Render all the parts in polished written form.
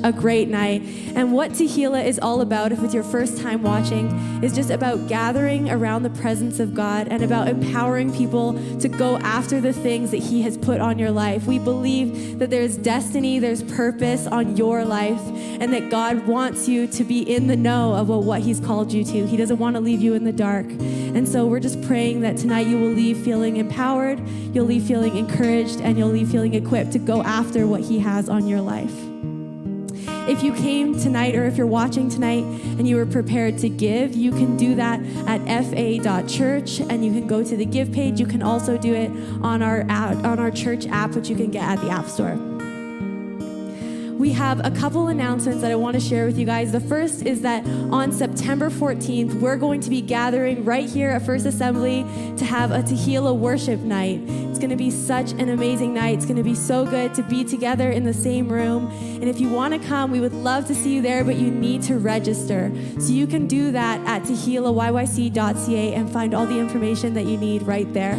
A great night. And what Tehillah is all about, if it's your first time watching, is just about gathering around the presence of God and about empowering people to go after the things that He has put on your life. We believe that there's destiny, there's purpose on your life, and that God wants you to be in the know of what He's called you to. He doesn't want to leave you in the dark. And so we're just praying that tonight you will leave feeling empowered, you'll leave feeling encouraged, and you'll leave feeling equipped to go after what He has on your life. If you came tonight, or if you're watching tonight and you were prepared to give, you can do that at fa.church, and you can go to the give page. You can also do it on our church app, which you can get at the App Store. We have a couple announcements that I want to share with you guys. The first is that on September 14th, we're going to be gathering right here at First Assembly to have a Tehillah worship night. It's going to be such an amazing night. It's going to be so good to be together in the same room. And if you want to come, we would love to see you there, but you need to register. So you can do that at tehillahyyc.ca and find all the information that you need right there.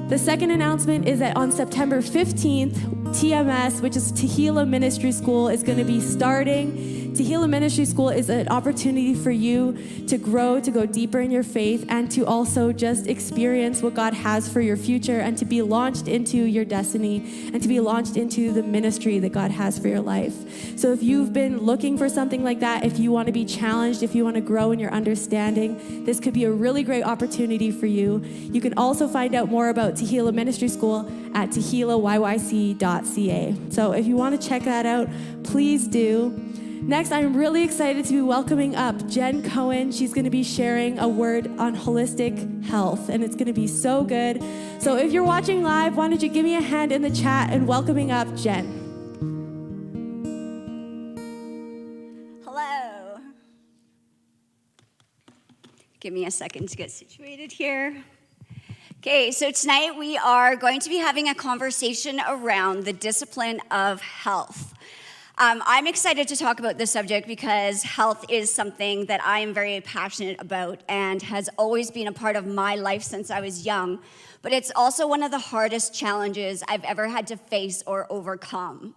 The second announcement is that on September 15th, TMS, which is Tehillah Ministry School, is going to be starting. Tehillah Ministry School is an opportunity for you to grow, to go deeper in your faith, and to also just experience what God has for your future, and to be launched into your destiny, and to be launched into the ministry that God has for your life. So if you've been looking for something like that, if you want to be challenged, if you want to grow in your understanding, this could be a really great opportunity for you. You can also find out more about Tehillah Ministry School at tehillahyyc.ca. So if you want to check that out, please do. Next, I'm really excited to be welcoming up Jen Koehn. She's going to be sharing a word on holistic health, and it's going to be so good. So if you're watching live, why don't you give me a hand in the chat and welcoming up Jen. Hello. Give me a second to get situated here. Okay, so tonight we are going to be having a conversation around the discipline of health. I'm excited to talk about this subject because health is something that I am very passionate about and has always been a part of my life since I was young, but it's also one of the hardest challenges I've ever had to face or overcome.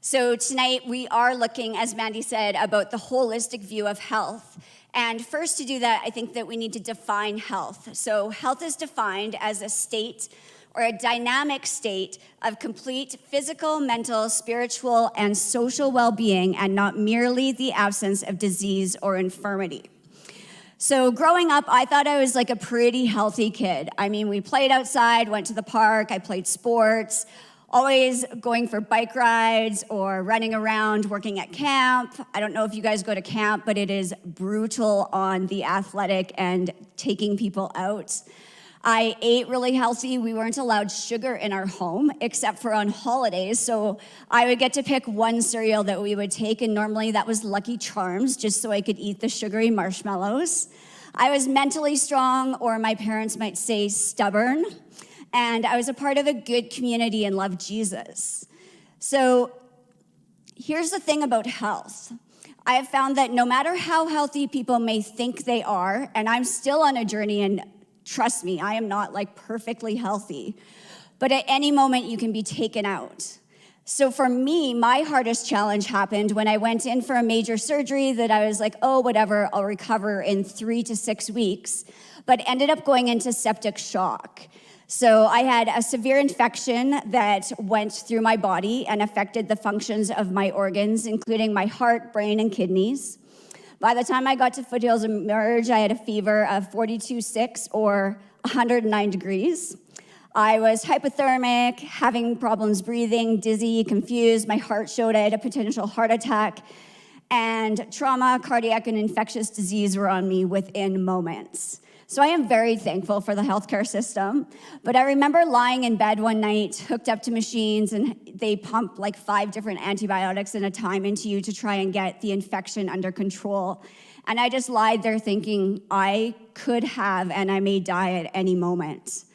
So tonight we are looking, as Mandy said, about the holistic view of health. And first, to do that, I think that we need to define health. So health is defined as a state or a dynamic state of complete physical, mental, spiritual, and social well-being, and not merely the absence of disease or infirmity. So growing up, I thought I was like a pretty healthy kid. I mean, we played outside, went to the park, I played sports, always going for bike rides or running around, working at camp. I don't know if you guys go to camp, but it is brutal on the athletic and taking people out. I ate really healthy. We weren't allowed sugar in our home, except for on holidays. So I would get to pick one cereal that we would take, and normally that was Lucky Charms, just so I could eat the sugary marshmallows. I was mentally strong, or my parents might say stubborn. And I was a part of a good community and loved Jesus. So here's the thing about health. I have found that no matter how healthy people may think they are, and I'm still on a journey, and trust me, I am not like perfectly healthy, but at any moment you can be taken out. So for me, my hardest challenge happened when I went in for a major surgery that I was like, oh, whatever, I'll recover in 3 to 6 weeks, but ended up going into septic shock. So I had a severe infection that went through my body and affected the functions of my organs, including my heart, brain, and kidneys. By the time I got to Foothills Emerge, I had a fever of 42.6 or 109 degrees. I was hypothermic, having problems breathing, dizzy, confused. My heart showed I had a potential heart attack. And trauma, cardiac, and infectious disease were on me within moments. So I am very thankful for the healthcare system. But I remember lying in bed one night, hooked up to machines, and they pump like 5 different antibiotics at a time into you to try and get the infection under control. And I just lied there thinking I could have and I may die at any moment.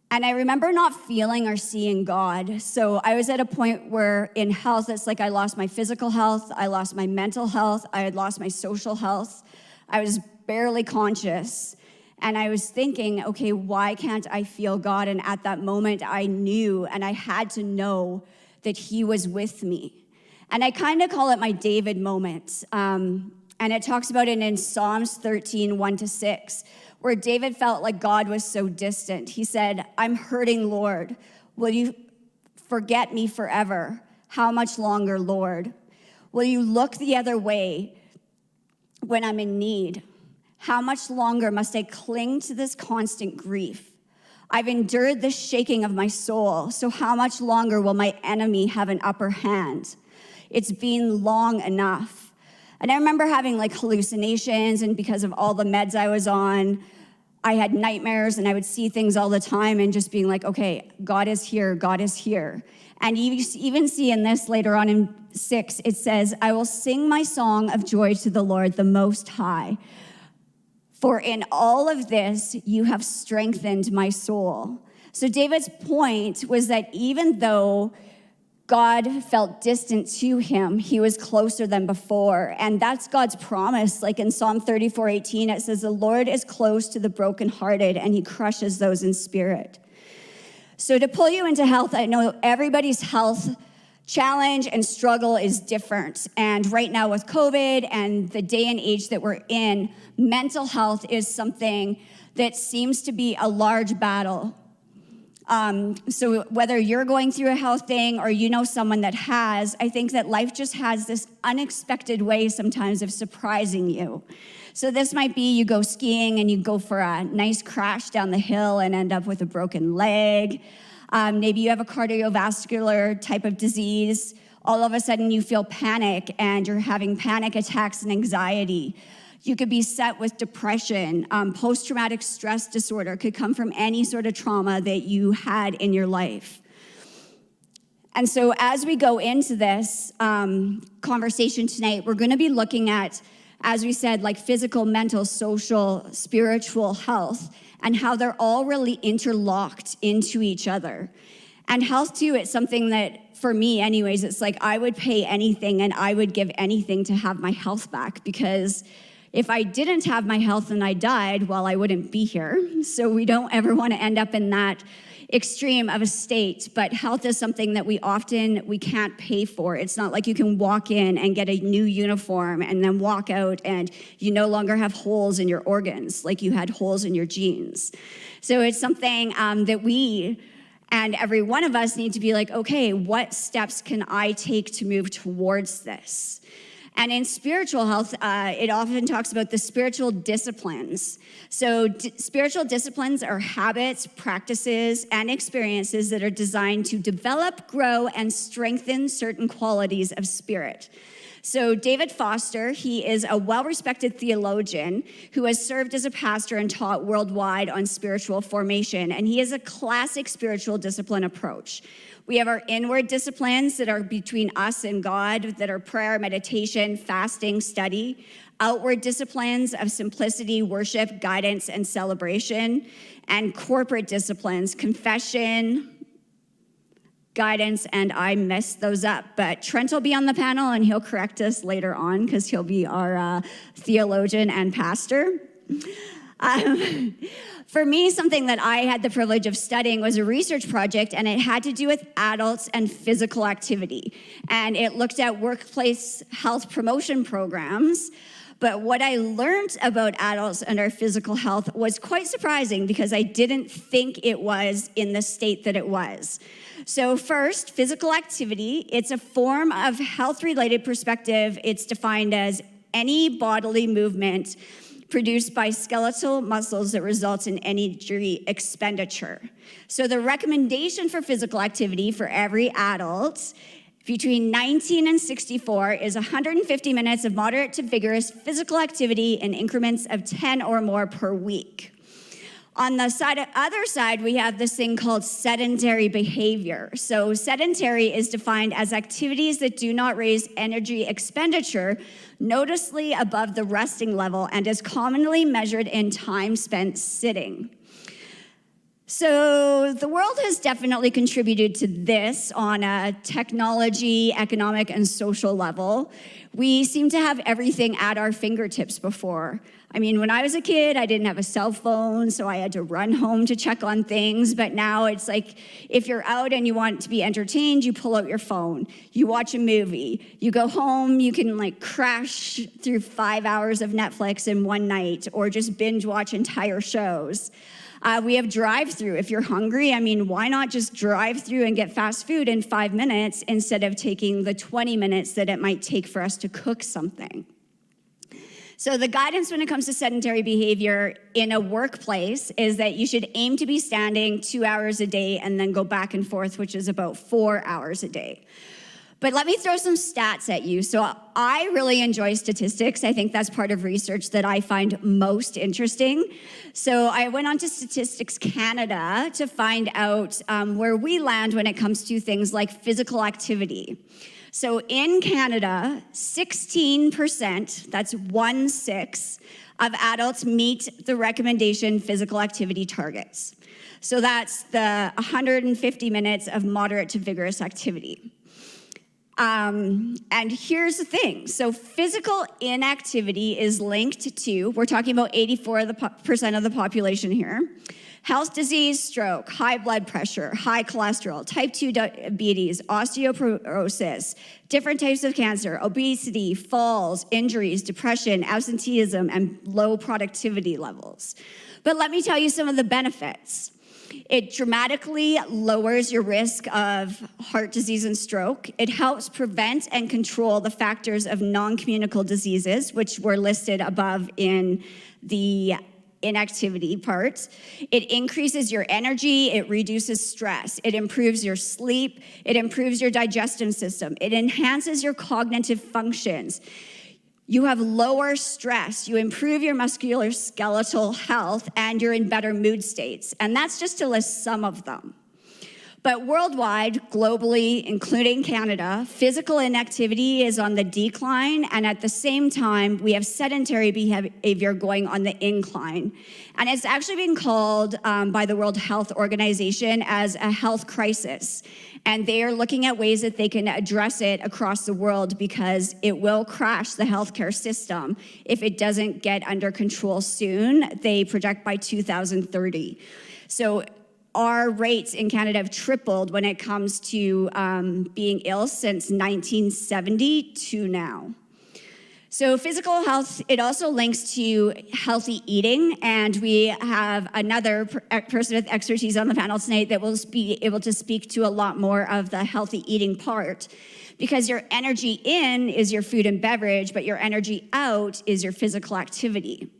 And I remember not feeling or seeing God. So I was at a point where in health, it's like I lost my physical health, I lost my mental health, I had lost my social health. I was barely conscious. And I was thinking, okay, why can't I feel God? And at that moment, I knew, and I had to know that He was with me. And I kind of call it my David moment. And it talks about it in Psalms 13, 1-6, where David felt like God was so distant. He said, I'm hurting, Lord. Will you forget me forever? How much longer, Lord? Will you look the other way when I'm in need? How much longer must I cling to this constant grief? I've endured the shaking of my soul, so how much longer will my enemy have an upper hand? It's been long enough. And I remember having like hallucinations, and because of all the meds I was on, I had nightmares and I would see things all the time and just being like, okay, God is here, God is here. And you even see in this later on in 6, it says, I will sing my song of joy to the Lord, the Most High. For in all of this, you have strengthened my soul. So David's point was that even though God felt distant to him, he was closer than before. And that's God's promise. Like in Psalm 34:18, it says, the Lord is close to the brokenhearted and he crushes those in spirit. So to pull you into health, I know everybody's health challenge and struggle is different. And right now with COVID and the day and age that we're in, mental health is something that seems to be a large battle. So whether you're going through a health thing or you know someone that has, I think that life just has this unexpected way sometimes of surprising you. So this might be you go skiing and you go for a nice crash down the hill and end up with a broken leg. Maybe you have a cardiovascular type of disease. All of a sudden you feel panic and you're having panic attacks and anxiety. You could be set with depression. Post-traumatic stress disorder could come from any sort of trauma that you had in your life. And so as we go into this conversation tonight, we're going to be looking at, as we said, like physical, mental, social, spiritual health, and how they're all really interlocked into each other. And health, too, it's something that, for me anyways, it's like I would pay anything and I would give anything to have my health back, because if I didn't have my health and I died, well, I wouldn't be here. So we don't ever want to end up in that extreme of a state. But health is something that we can't pay for. It's not like you can walk in and get a new uniform and then walk out and you no longer have holes in your organs like you had holes in your genes. So it's something that we and every one of us need to be like, okay, what steps can I take to move towards this? And in spiritual health, it often talks about the spiritual disciplines. So spiritual disciplines are habits, practices, and experiences that are designed to develop, grow, and strengthen certain qualities of spirit. So David Foster, he is a well-respected theologian who has served as a pastor and taught worldwide on spiritual formation, and he has a classic spiritual discipline approach. We have our inward disciplines that are between us and God, that are prayer, meditation, fasting, study. Outward disciplines of simplicity, worship, guidance, and celebration. And corporate disciplines, confession, guidance, and I messed those up. But Trent will be on the panel and he'll correct us later on because he'll be our theologian and pastor. For me, something that I had the privilege of studying was a research project, and it had to do with adults and physical activity. And it looked at workplace health promotion programs. But what I learned about adults and our physical health was quite surprising because I didn't think it was in the state that it was. So first, physical activity, it's a form of health-related perspective. It's defined as any bodily movement produced by skeletal muscles that results in energy expenditure. So the recommendation for physical activity for every adult between 19 and 64 is 150 minutes of moderate to vigorous physical activity in increments of 10 or more per week. On the other side, we have this thing called sedentary behavior. So sedentary is defined as activities that do not raise energy expenditure noticeably above the resting level and is commonly measured in time spent sitting. So the world has definitely contributed to this on a technology, economic, and social level. We seem to have everything at our fingertips before. I mean, when I was a kid, I didn't have a cell phone, so I had to run home to check on things. But now it's like, if you're out and you want to be entertained, you pull out your phone, you watch a movie, you go home, you can like crash through 5 hours of Netflix in one night, or just binge watch entire shows. We have drive-through. If you're hungry, I mean, why not just drive through and get fast food in 5 minutes instead of taking the 20 minutes that it might take for us to cook something? So the guidance when it comes to sedentary behavior in a workplace is that you should aim to be standing 2 hours a day and then go back and forth, which is about 4 hours a day. But let me throw some stats at you. So I really enjoy statistics. I think that's part of research that I find most interesting. So I went on to Statistics Canada to find out where we land when it comes to things like physical activity. So in Canada, 16%, that's 1/6, of adults meet the recommendation physical activity targets. So that's the 150 minutes of moderate to vigorous activity. And here's the thing. So physical inactivity is linked to, we're talking about 84% of the population here, health disease, stroke, high blood pressure, high cholesterol, type 2 diabetes, osteoporosis, different types of cancer, obesity, falls, injuries, depression, absenteeism, and low productivity levels. But let me tell you some of the benefits. It dramatically lowers your risk of heart disease and stroke. It helps prevent and control the factors of non-communicable diseases, which were listed above in the inactivity part. It increases your energy, it reduces stress, it improves your sleep, it improves your digestive system, it enhances your cognitive functions. You have lower stress, you improve your musculoskeletal health, and you're in better mood states. And that's just to list some of them. But worldwide, globally, including Canada, physical inactivity is on the decline, and at the same time, we have sedentary behavior going on the incline. And it's actually been called by the World Health Organization as a health crisis. And they are looking at ways that they can address it across the world because it will crash the healthcare system if it doesn't get under control soon. They project by 2030. So our rates in Canada have tripled when it comes to being ill since 1970 to now. So physical health, it also links to healthy eating, and we have another person with expertise on the panel tonight that will be able to speak to a lot more of the healthy eating part, because your energy in is your food and beverage, but your energy out is your physical activity.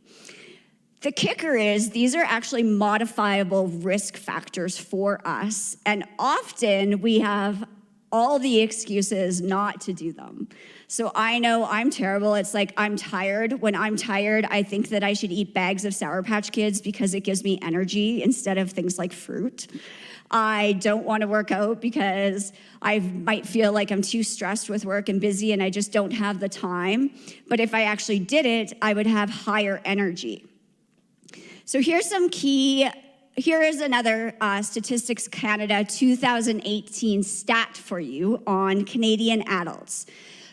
The kicker is these are actually modifiable risk factors for us, and often we have all the excuses not to do them. So I know I'm terrible. It's like I'm tired. When I'm tired, I think that I should eat bags of Sour Patch Kids because it gives me energy instead of things like fruit. I don't want to work out because I might feel like I'm too stressed with work and busy and I just don't have the time. But if I actually did it, I would have higher energy. So here is another Statistics Canada 2018 stat for you on Canadian adults.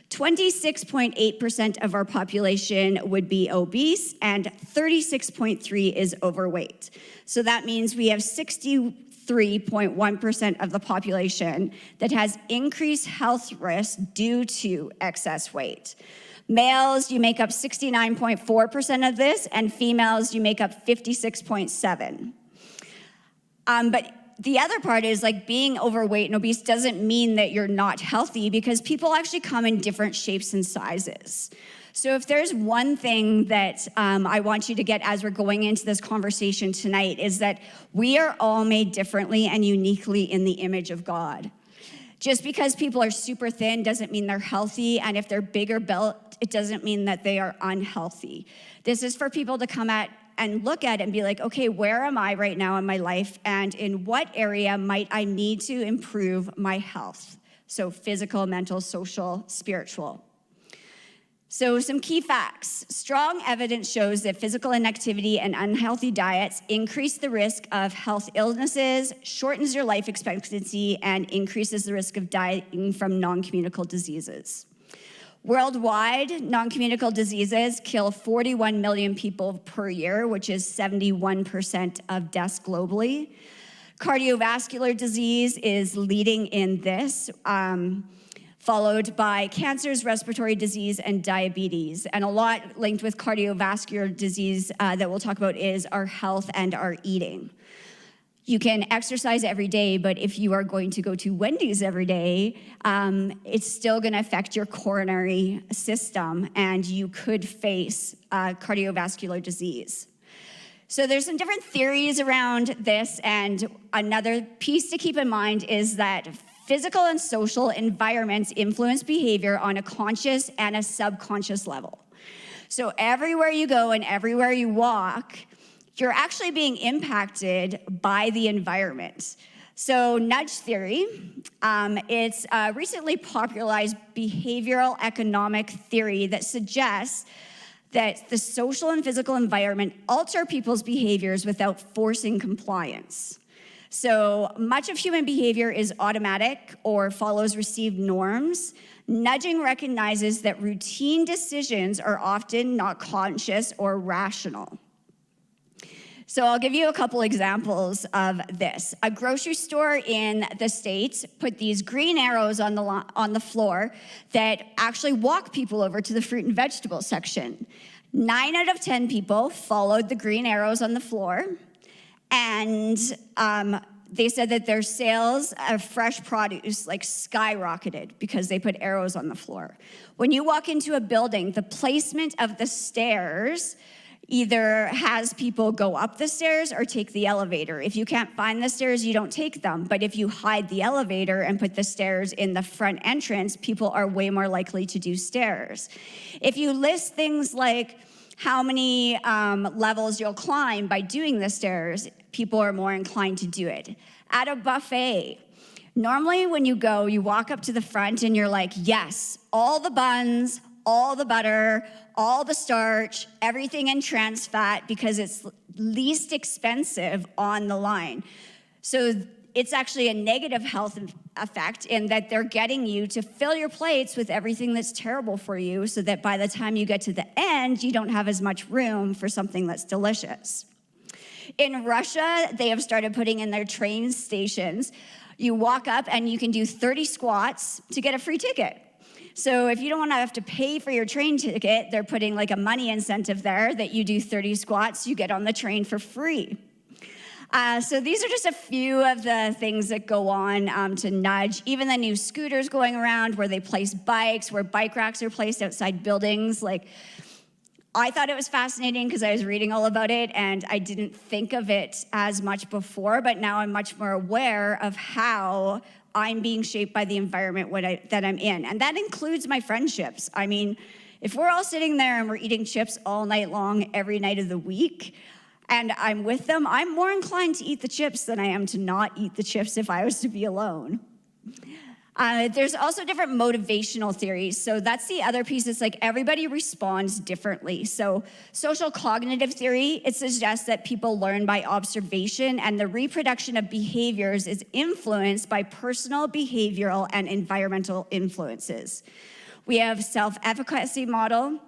26.8% of our population would be obese and 36.3% is overweight. So that means we have 63.1% of the population that has increased health risk due to excess weight. Males, you make up 69.4% of this, and females, you make up 56.7%. But the other part is like being overweight and obese doesn't mean that you're not healthy, because people actually come in different shapes and sizes. So if there's one thing that I want you to get as we're going into this conversation tonight is that we are all made differently and uniquely in the image of God. Just because people are super thin doesn't mean they're healthy, and if they're bigger built, it doesn't mean that they are unhealthy. This is for people to come at and look at it and be like, okay, where am I right now in my life, and in what area might I need to improve my health? So physical, mental, social, spiritual. So some key facts. Strong evidence shows that physical inactivity and unhealthy diets increase the risk of health illnesses, shortens your life expectancy, and increases the risk of dying from non-communicable diseases. Worldwide, non-communicable diseases kill 41 million people per year, which is 71% of deaths globally. Cardiovascular disease is leading in this, followed by cancers, respiratory disease, and diabetes. And a lot linked with cardiovascular disease that we'll talk about is our health and our eating. You can exercise every day, but if you are going to go to Wendy's every day, it's still gonna affect your coronary system, and you could face cardiovascular disease. So there's some different theories around this, and another piece to keep in mind is that physical and social environments influence behavior on a conscious and a subconscious level. So everywhere you go and everywhere you walk, you're actually being impacted by the environment. So nudge theory, it's a recently popularized behavioral economic theory that suggests that the social and physical environment alter people's behaviors without forcing compliance. So much of human behavior is automatic or follows received norms. Nudging recognizes that routine decisions are often not conscious or rational. So I'll give you a couple examples of this. A grocery store in the States put these green arrows on the floor that actually walk people over to the fruit and vegetable section. 9 out of 10 people followed the green arrows on the floor, and they said that their sales of fresh produce skyrocketed because they put arrows on the floor. When you walk into a building, the placement of the stairs either has people go up the stairs or take the elevator. If you can't find the stairs, you don't take them. But if you hide the elevator and put the stairs in the front entrance, people are way more likely to do stairs. If you list things like how many levels you'll climb by doing the stairs, people are more inclined to do it. At a buffet, normally when you go, you walk up to the front and you're like, yes, all the buns, all the butter, all the starch, everything in trans fat, because it's least expensive on the line. So it's actually a negative health effect in that they're getting you to fill your plates with everything that's terrible for you so that by the time you get to the end, you don't have as much room for something that's delicious. In Russia, they have started putting in their train stations. You walk up and you can do 30 squats to get a free ticket. So if you don't want to have to pay for your train ticket, they're putting like a money incentive there that you do 30 squats, you get on the train for free. So these are just a few of the things that go on to nudge. Even the new scooters going around where they place bikes, where bike racks are placed outside buildings. I thought it was fascinating because I was reading all about it and I didn't think of it as much before, but now I'm much more aware of how I'm being shaped by the environment that I'm in. And that includes my friendships. I mean, if we're all sitting there and we're eating chips all night long, every night of the week, and I'm with them, I'm more inclined to eat the chips than I am to not eat the chips if I was to be alone. There's also different motivational theories. So that's the other piece. It's like everybody responds differently. So social cognitive theory, it suggests that people learn by observation and the reproduction of behaviors is influenced by personal, behavioral, and environmental influences. We have self-efficacy model.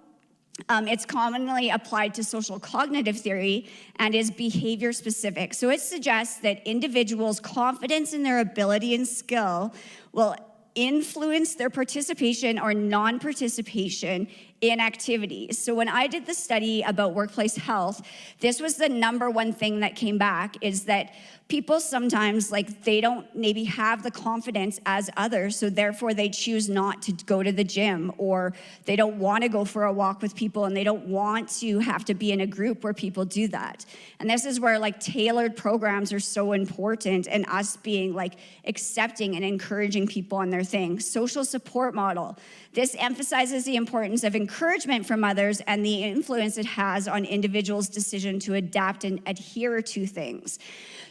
It's commonly applied to social cognitive theory and is behavior specific. So it suggests that individuals' confidence in their ability and skill will influence their participation or non-participation in activities. So when I did the study about workplace health, this was the number one thing that came back, is that people sometimes, they don't maybe have the confidence as others, so therefore they choose not to go to the gym, or they don't want to go for a walk with people, and they don't want to have to be in a group where people do that. And this is where tailored programs are so important, and us being accepting and encouraging people on their thing. Social support model. This emphasizes the importance of encouragement from others and the influence it has on individuals' decision to adapt and adhere to things.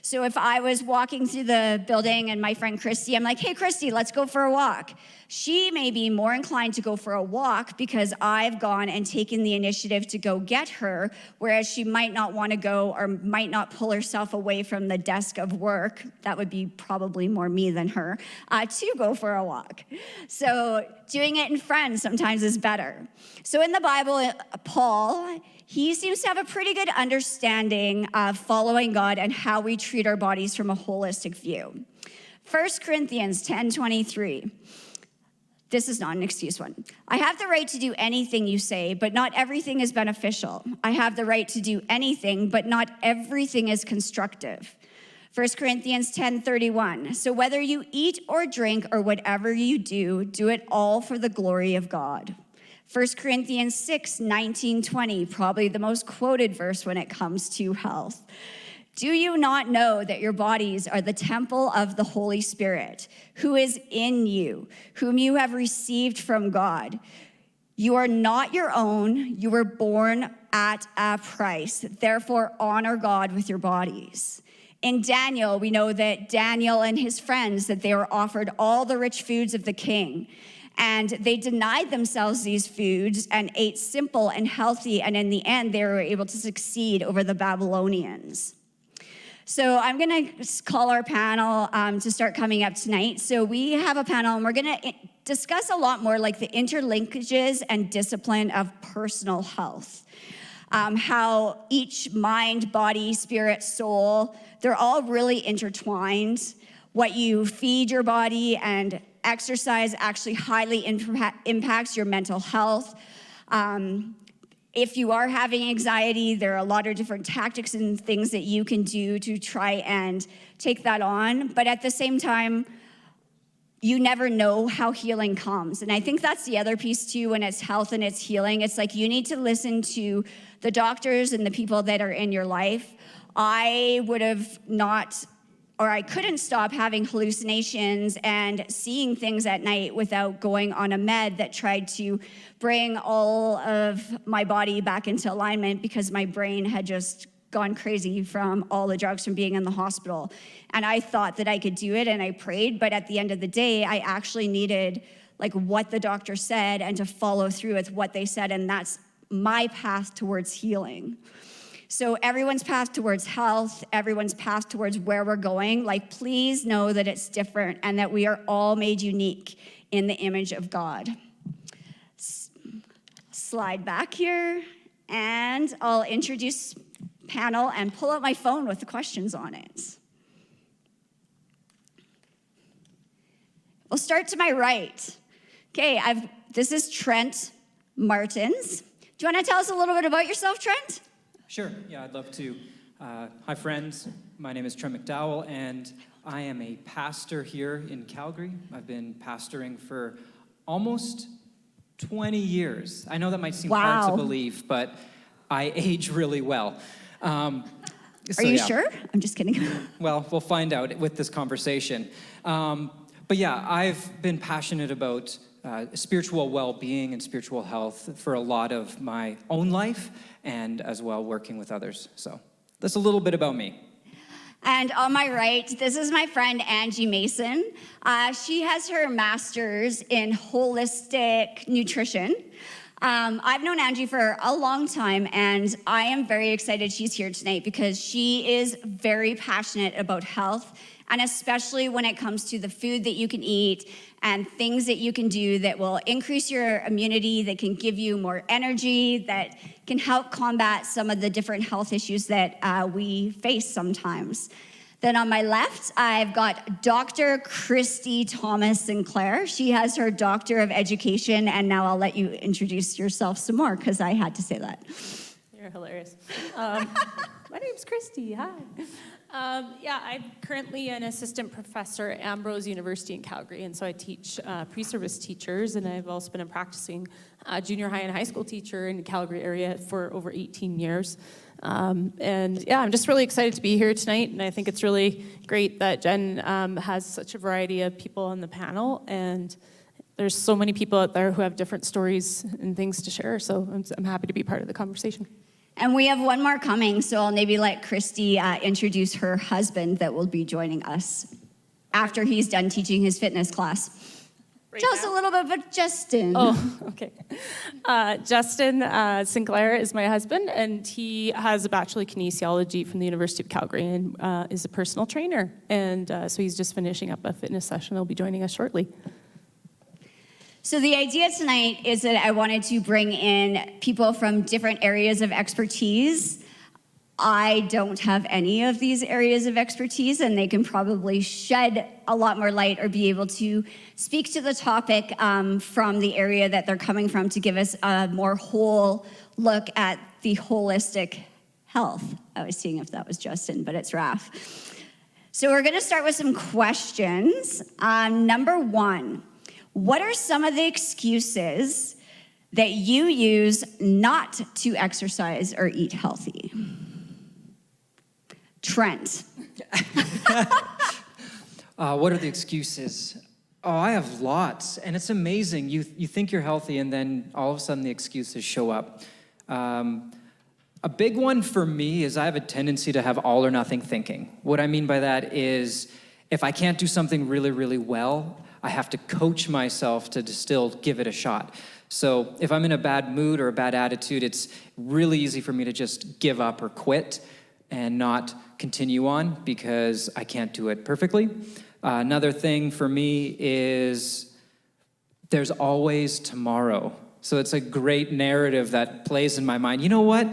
So if I was walking through the building and my friend Christy, I'm like, hey, Christy, let's go for a walk. She may be more inclined to go for a walk because I've gone and taken the initiative to go get her, whereas she might not want to go or might not pull herself away from the desk of work. That would be probably more me than her, to go for a walk. So doing it in friends sometimes is better. So in the Bible, Paul, he seems to have a pretty good understanding of following God and how we treat our bodies from a holistic view. 1 Corinthians 10:23. This is not an excuse one. I have the right to do anything you say, but not everything is beneficial. I have the right to do anything, but not everything is constructive. 1 Corinthians 10:31. So whether you eat or drink or whatever you do, do it all for the glory of God. 1 Corinthians 6:19-20, probably the most quoted verse when it comes to health. Do you not know that your bodies are the temple of the Holy Spirit, who is in you, whom you have received from God? You are not your own. You were born at a price. Therefore, honor God with your bodies. In Daniel, we know that Daniel and his friends, that they were offered all the rich foods of the king. And they denied themselves these foods and ate simple and healthy. And in the end, they were able to succeed over the Babylonians. So I'm going to call our panel to start coming up tonight. So we have a panel, and we're going to discuss a lot more like the interlinkages and discipline of personal health. How each mind, body, spirit, soul, they're all really intertwined. What you feed your body and exercise actually highly impacts your mental health. If you are having anxiety, there are a lot of different tactics and things that you can do to try and take that on. But at the same time, you never know how healing comes. And I think that's the other piece too when it's health and it's healing. It's like you need to listen to the doctors and the people that are in your life. I would have not, or I couldn't stop having hallucinations and seeing things at night without going on a med that tried to bring all of my body back into alignment because my brain had just gone crazy from all the drugs from being in the hospital. And I thought that I could do it, and I prayed, but at the end of the day, I actually needed like what the doctor said and to follow through with what they said, and that's my path towards healing. So everyone's path towards health, everyone's path towards where we're going, like please know that it's different and that we are all made unique in the image of God. Slide back here, and I'll introduce panel and pull out my phone with the questions on it. We'll start to my right. Okay, this is Trent Martins. Do you want to tell us a little bit about yourself, Trent? Sure, yeah, I'd love to. Hi, friends. My name is Trent McDowell, and I am a pastor here in Calgary. I've been pastoring for almost 20 years. I know that might seem hard to believe, but I age really well. Are you sure? I'm just kidding. Well, we'll find out with this conversation. But yeah, I've been passionate about spiritual well-being and spiritual health for a lot of my own life, and as well working with others. So that's a little bit about me. And on my right, this is my friend Angie Mason. She has her master's in holistic nutrition. I've known Angie for a long time, and I am very excited she's here tonight because she is very passionate about health, and especially when it comes to the food that you can eat and things that you can do that will increase your immunity, that can give you more energy, that can help combat some of the different health issues that we face sometimes. Then on my left, I've got Dr. Christy Thomas Sinclair. She has her Doctor of Education, and now I'll let you introduce yourself some more because I had to say that. You're hilarious. My name's Christy. Hi. I'm currently an assistant professor at Ambrose University in Calgary, and so I teach pre-service teachers, and I've also been a practicing junior high and high school teacher in the Calgary area for over 18 years. I'm just really excited to be here tonight, and I think it's really great that Jen has such a variety of people on the panel, and there's so many people out there who have different stories and things to share, so I'm happy to be part of the conversation. And we have one more coming, so I'll maybe let Christy introduce her husband that will be joining us after he's done teaching his fitness class. Tell us a little bit about Justin. Oh, okay. Justin Sinclair is my husband, and he has a Bachelor of Kinesiology from the University of Calgary and is a personal trainer. And so he's just finishing up a fitness session. He'll be joining us shortly. So the idea tonight is that I wanted to bring in people from different areas of expertise. I don't have any of these areas of expertise, and they can probably shed a lot more light or be able to speak to the topic from the area that they're coming from to give us a more whole look at the holistic health. I was seeing if that was Justin, but it's Raph. So we're going to start with some questions. Number one, what are some of the excuses that you use not to exercise or eat healthy? Trent. What are the excuses? Oh, I have lots, and it's amazing. You think you're healthy, and then all of a sudden the excuses show up. A big one for me is I have a tendency to have all or nothing thinking. What I mean by that is if I can't do something really, really well, I have to coach myself to still give it a shot. So if I'm in a bad mood or a bad attitude, it's really easy for me to just give up or quit and not continue on because I can't do it perfectly. Another thing for me is there's always tomorrow. So it's a great narrative that plays in my mind. You know what?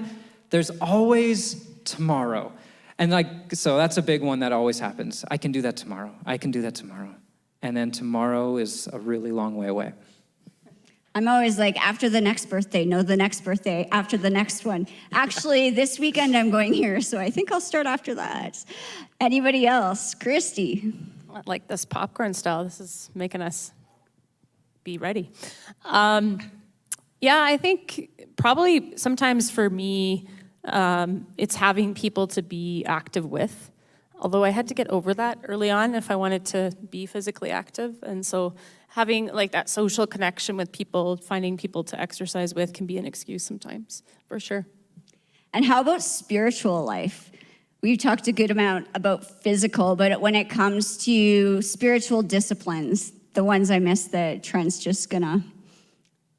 There's always tomorrow. And so that's a big one that always happens. I can do that tomorrow. I can do that tomorrow. And then tomorrow is a really long way away. I'm always like, after the next birthday, no, the next birthday, after the next one. Actually, this weekend I'm going here, so I think I'll start after that. Anybody else? Christy. I like this popcorn style. This is making us be ready. Yeah, I think probably sometimes for me, it's having people to be active with. Although I had to get over that early on if I wanted to be physically active. And so having like that social connection with people, finding people to exercise with can be an excuse sometimes, for sure. And how about spiritual life? We've talked a good amount about physical, but when it comes to spiritual disciplines, the ones I missed that Trent's just gonna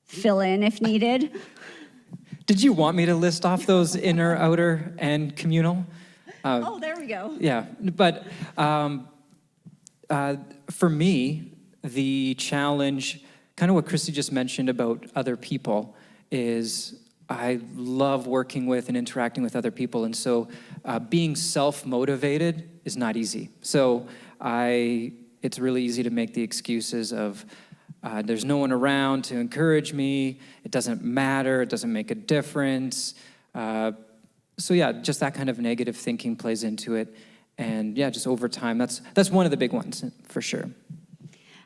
fill in if needed. Did you want me to list off those inner, outer, and communal? Oh, there we go. Yeah, but for me, the challenge, kind of what Christy just mentioned about other people, is I love working with and interacting with other people, and so being self-motivated is not easy. So it's really easy to make the excuses of there's no one around to encourage me, it doesn't matter, it doesn't make a difference. So yeah, just that kind of negative thinking plays into it. And yeah, just over time, that's one of the big ones, for sure.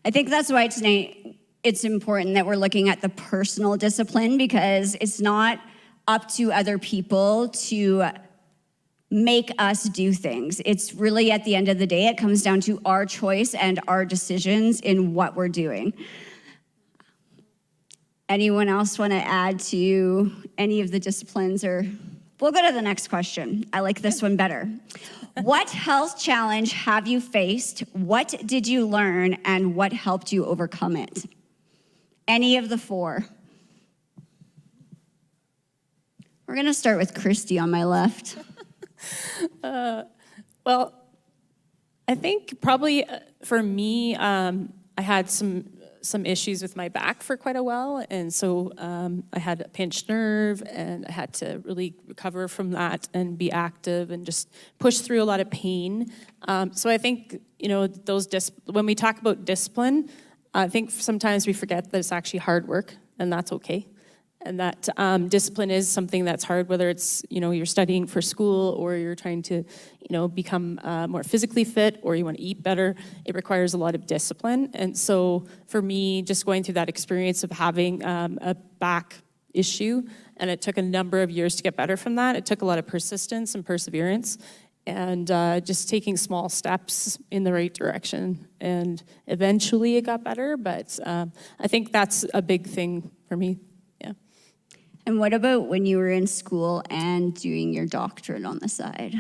I think that's why tonight it's important that we're looking at the personal discipline, because it's not up to other people to make us do things. It's really, at the end of the day, it comes down to our choice and our decisions in what we're doing. Anyone else want to add to any of the disciplines, or... We'll go to the next question. I like this one better. What health challenge have you faced? What did you learn, and what helped you overcome it? Any of the four. We're going to start with Christy on my left. Well, I think probably for me, I had some issues with my back for quite a while, and so I had a pinched nerve, and I had to really recover from that and be active and just push through a lot of pain. So I think, when we talk about discipline, I think sometimes we forget that it's actually hard work, and that's okay. And that discipline is something that's hard, whether it's, you're studying for school, or you're trying to, become more physically fit, or you want to eat better. It requires a lot of discipline. And so for me, just going through that experience of having a back issue, and it took a number of years to get better from that. It took a lot of persistence and perseverance, and just taking small steps in the right direction. And eventually it got better, but I think that's a big thing for me. And what about when you were in school and doing your doctorate on the side?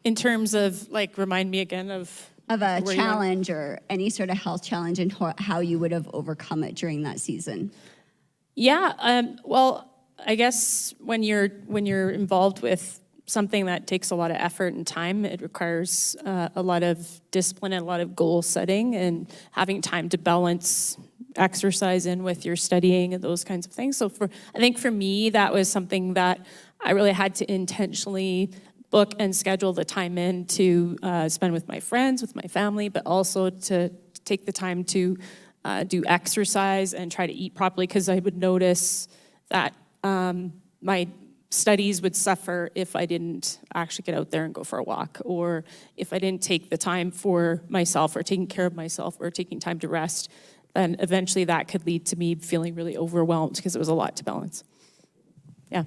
In terms of, like, remind me again of A where you were. challenge or any sort of health challenge, and how you would have overcome it during that season? Yeah, well, I guess when you're involved with something that takes a lot of effort and time, it requires a lot of discipline and a lot of goal setting and having time to balance exercise in with your studying and those kinds of things. So I think for me, that was something that I really had to intentionally book and schedule the time in to spend with my friends, with my family, but also to take the time to do exercise and try to eat properly, because I would notice that my studies would suffer if I didn't actually get out there and go for a walk, or if I didn't take the time for myself, or taking care of myself, or taking time to rest. Then eventually that could lead to me feeling really overwhelmed because it was a lot to balance. Yeah.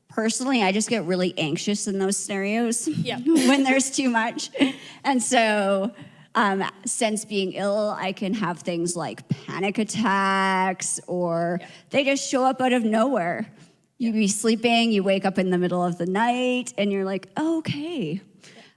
Personally, I just get really anxious in those scenarios Yeah. when there's too much. And so since being ill, I can have things like panic attacks, or they just show up out of nowhere. You be sleeping, you wake up in the middle of the night, and you're like, oh, okay.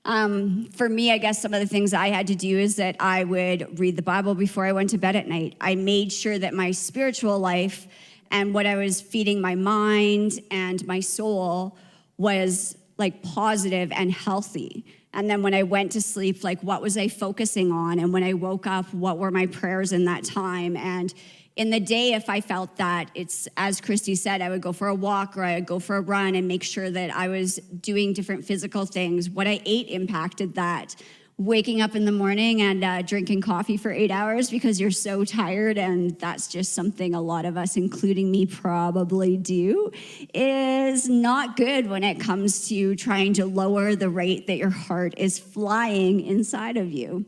For me, I guess some of the things I had to do is that I would read the Bible before I went to bed at night. I made sure that my spiritual life and what I was feeding my mind and my soul was like positive and healthy. And then when I went to sleep, like, what was I focusing on? And when I woke up, what were my prayers in that time? And in the day, if I felt that, it's, as Christy said, I would go for a walk or I would go for a run and make sure that I was doing different physical things. What I ate impacted that. Waking up in the morning and drinking coffee for 8 hours because you're so tired, and that's just something a lot of us, including me, probably do, is not good when it comes to trying to lower the rate that your heart is flying inside of you.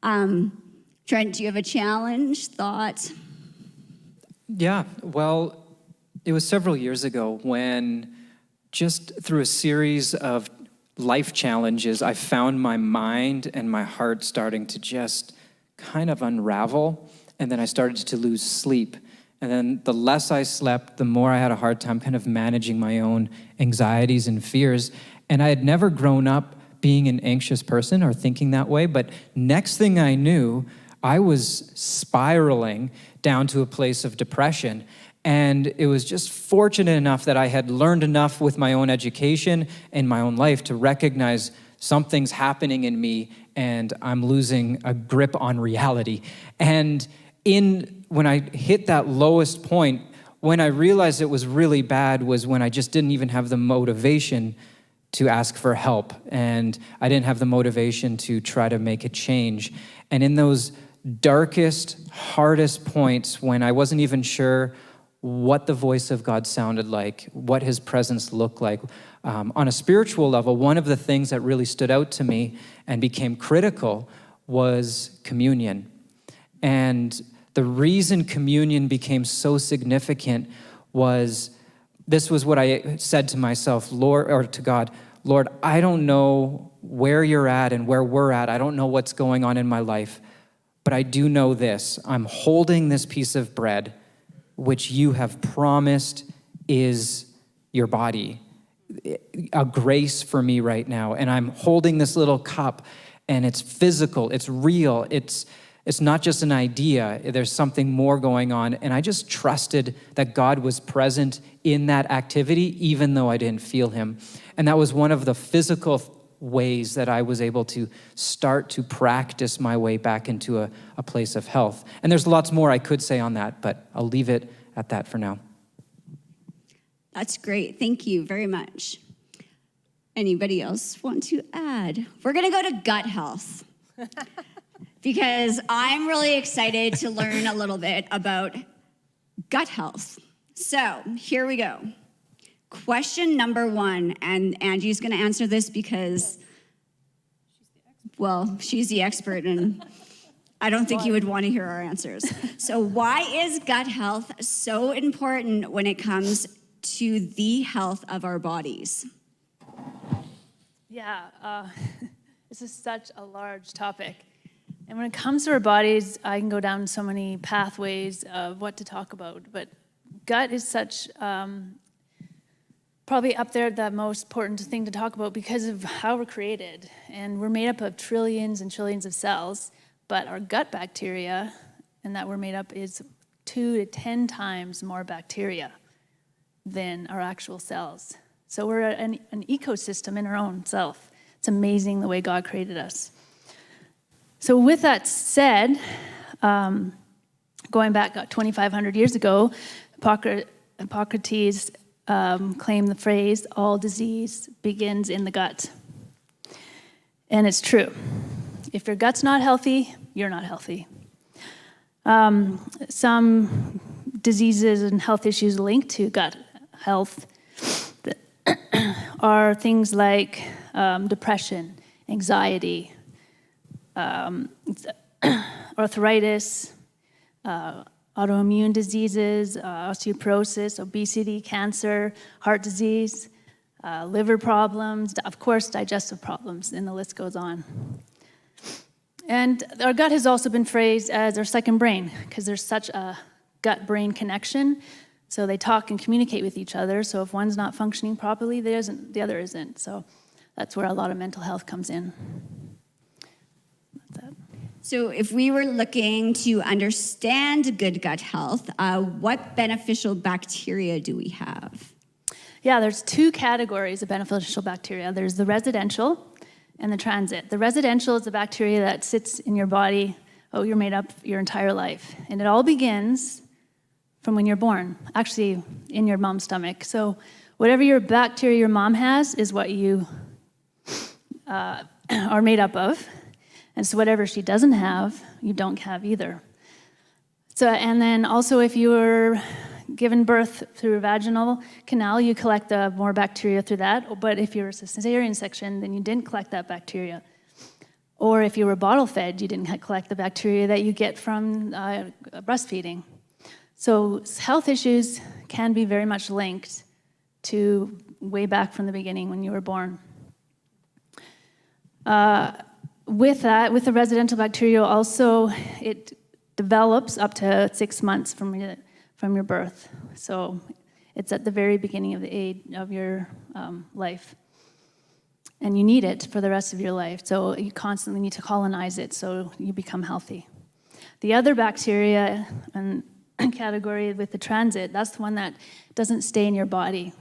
Trent, do you have a challenge, thought? Yeah, well, it was several years ago when, just through a series of life challenges, I found my mind and my heart starting to just kind of unravel, and then I started to lose sleep. And then the less I slept, the more I had a hard time kind of managing my own anxieties and fears. And I had never grown up being an anxious person or thinking that way, but next thing I knew, I was spiraling down to a place of depression. And it was just fortunate enough that I had learned enough with my own education and my own life to recognize something's happening in me and I'm losing a grip on reality. And when I hit that lowest point, when I realized it was really bad was when I just didn't even have the motivation to ask for help. And I didn't have the motivation to try to make a change. And in those darkest, hardest points when I wasn't even sure what the voice of God sounded like, what his presence looked like. On a spiritual level, one of the things that really stood out to me and became critical was communion. And the reason communion became so significant was, this was what I said to myself, Lord, or to God, Lord, I don't know where you're at and where we're at. I don't know what's going on in my life, but I do know this. I'm holding this piece of bread, which you have promised is your body, a grace for me right now. And I'm holding this little cup, and it's physical, it's real, it's not just an idea, there's something more going on. And I just trusted that God was present in that activity, even though I didn't feel him. And that was one of the physical ways that I was able to start to practice my way back into a place of health. And there's lots more I could say on that, but I'll leave it at that for now. That's great. Thank you very much. Anybody else want to add? We're going to go to gut health because I'm really excited to learn a little bit about gut health. So here we go. Question number 1, and Angie's going to answer this because, well, she's the expert, and I don't think you would want to hear our answers. So why is gut health so important when it comes to the health of our bodies? Yeah, this is such a large topic. And when it comes to our bodies, I can go down so many pathways of what to talk about. But gut is such, probably up there the most important thing to talk about because of how we're created. And we're made up of trillions and trillions of cells, but our gut bacteria, and that we're made up, is 2 to 10 times more bacteria than our actual cells. So we're an ecosystem in our own self. It's amazing the way God created us. So with that said, going back 2,500 years ago, Hippocrates claimed the phrase, all disease begins in the gut. And it's true. If your gut's not healthy, you're not healthy. Some diseases and health issues linked to gut health are things like depression, anxiety, arthritis, autoimmune diseases, osteoporosis, obesity, cancer, heart disease, liver problems, of course, digestive problems, and the list goes on. And our gut has also been phrased as our second brain because there's such a gut-brain connection. So they talk and communicate with each other. So if one's not functioning properly, the other isn't. So that's where a lot of mental health comes in. That's it. So if we were looking to understand good gut health, what beneficial bacteria do we have? Yeah, there's 2 categories of beneficial bacteria. There's the residential and the transit. The residential is the bacteria that sits in your body, you're made up your entire life. And it all begins from when you're born, actually in your mom's stomach. So whatever your bacteria your mom has is what you are made up of. And so whatever she doesn't have, you don't have either. So, and then also if you were given birth through a vaginal canal, you collect more bacteria through that. But if you're a cesarean section, then you didn't collect that bacteria. Or if you were bottle fed, you didn't collect the bacteria that you get from breastfeeding. So health issues can be very much linked to way back from the beginning when you were born. With that, with the residential bacteria also, it develops up to 6 months from your birth. So it's at the very beginning of the age of your life. And you need it for the rest of your life. So you constantly need to colonize it so you become healthy. The other bacteria and category with the transit, that's the one that doesn't stay in your body.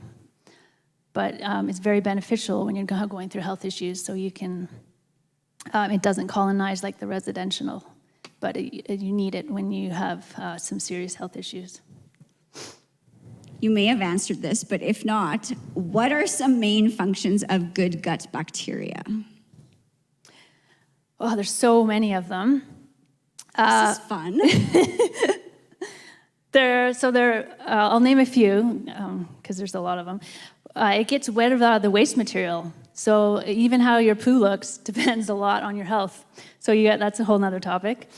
But it's very beneficial when you're going through health issues, so you can, it doesn't colonize like the residential, but you need it when you have some serious health issues. You may have answered this, but if not, what are some main functions of good gut bacteria? Oh, there's so many of them. This is fun. I'll name a few, because there's a lot of them. It gets rid of the waste material. So even how your poo looks depends a lot on your health. So that's a whole nother topic.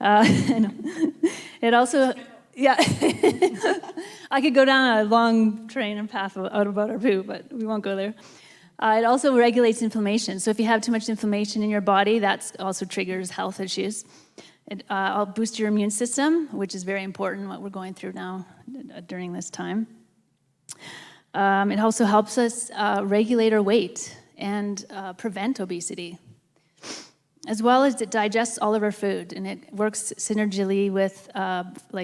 It also, yeah. I could go down a long train and path out about our poo, but we won't go there. It also regulates inflammation. So if you have too much inflammation in your body, that also triggers health issues. It'll boost your immune system, which is very important, what we're going through now during this time. It also helps us regulate our weight and prevent obesity, as well as it digests all of our food, and it works synergically with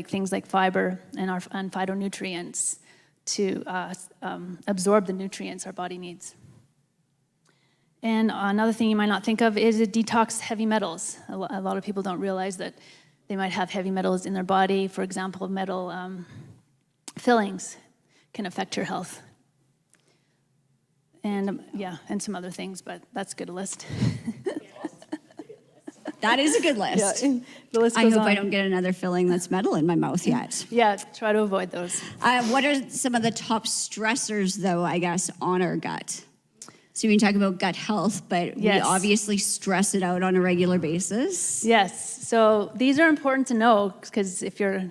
things like fiber and phytonutrients to absorb the nutrients our body needs. And another thing you might not think of is it detox heavy metals. A lot of people don't realize that they might have heavy metals in their body. For example, metal fillings can affect your health. And and some other things, but that's a good list. That is a good list. Yeah, the list I goes hope on. I don't get another filling that's metal in my mouth yet. Yeah, try to avoid those. What are some of the top stressors, though, I guess, on our gut? So we can talk about gut health, but we obviously stress it out on a regular basis. Yes, so these are important to know because if you're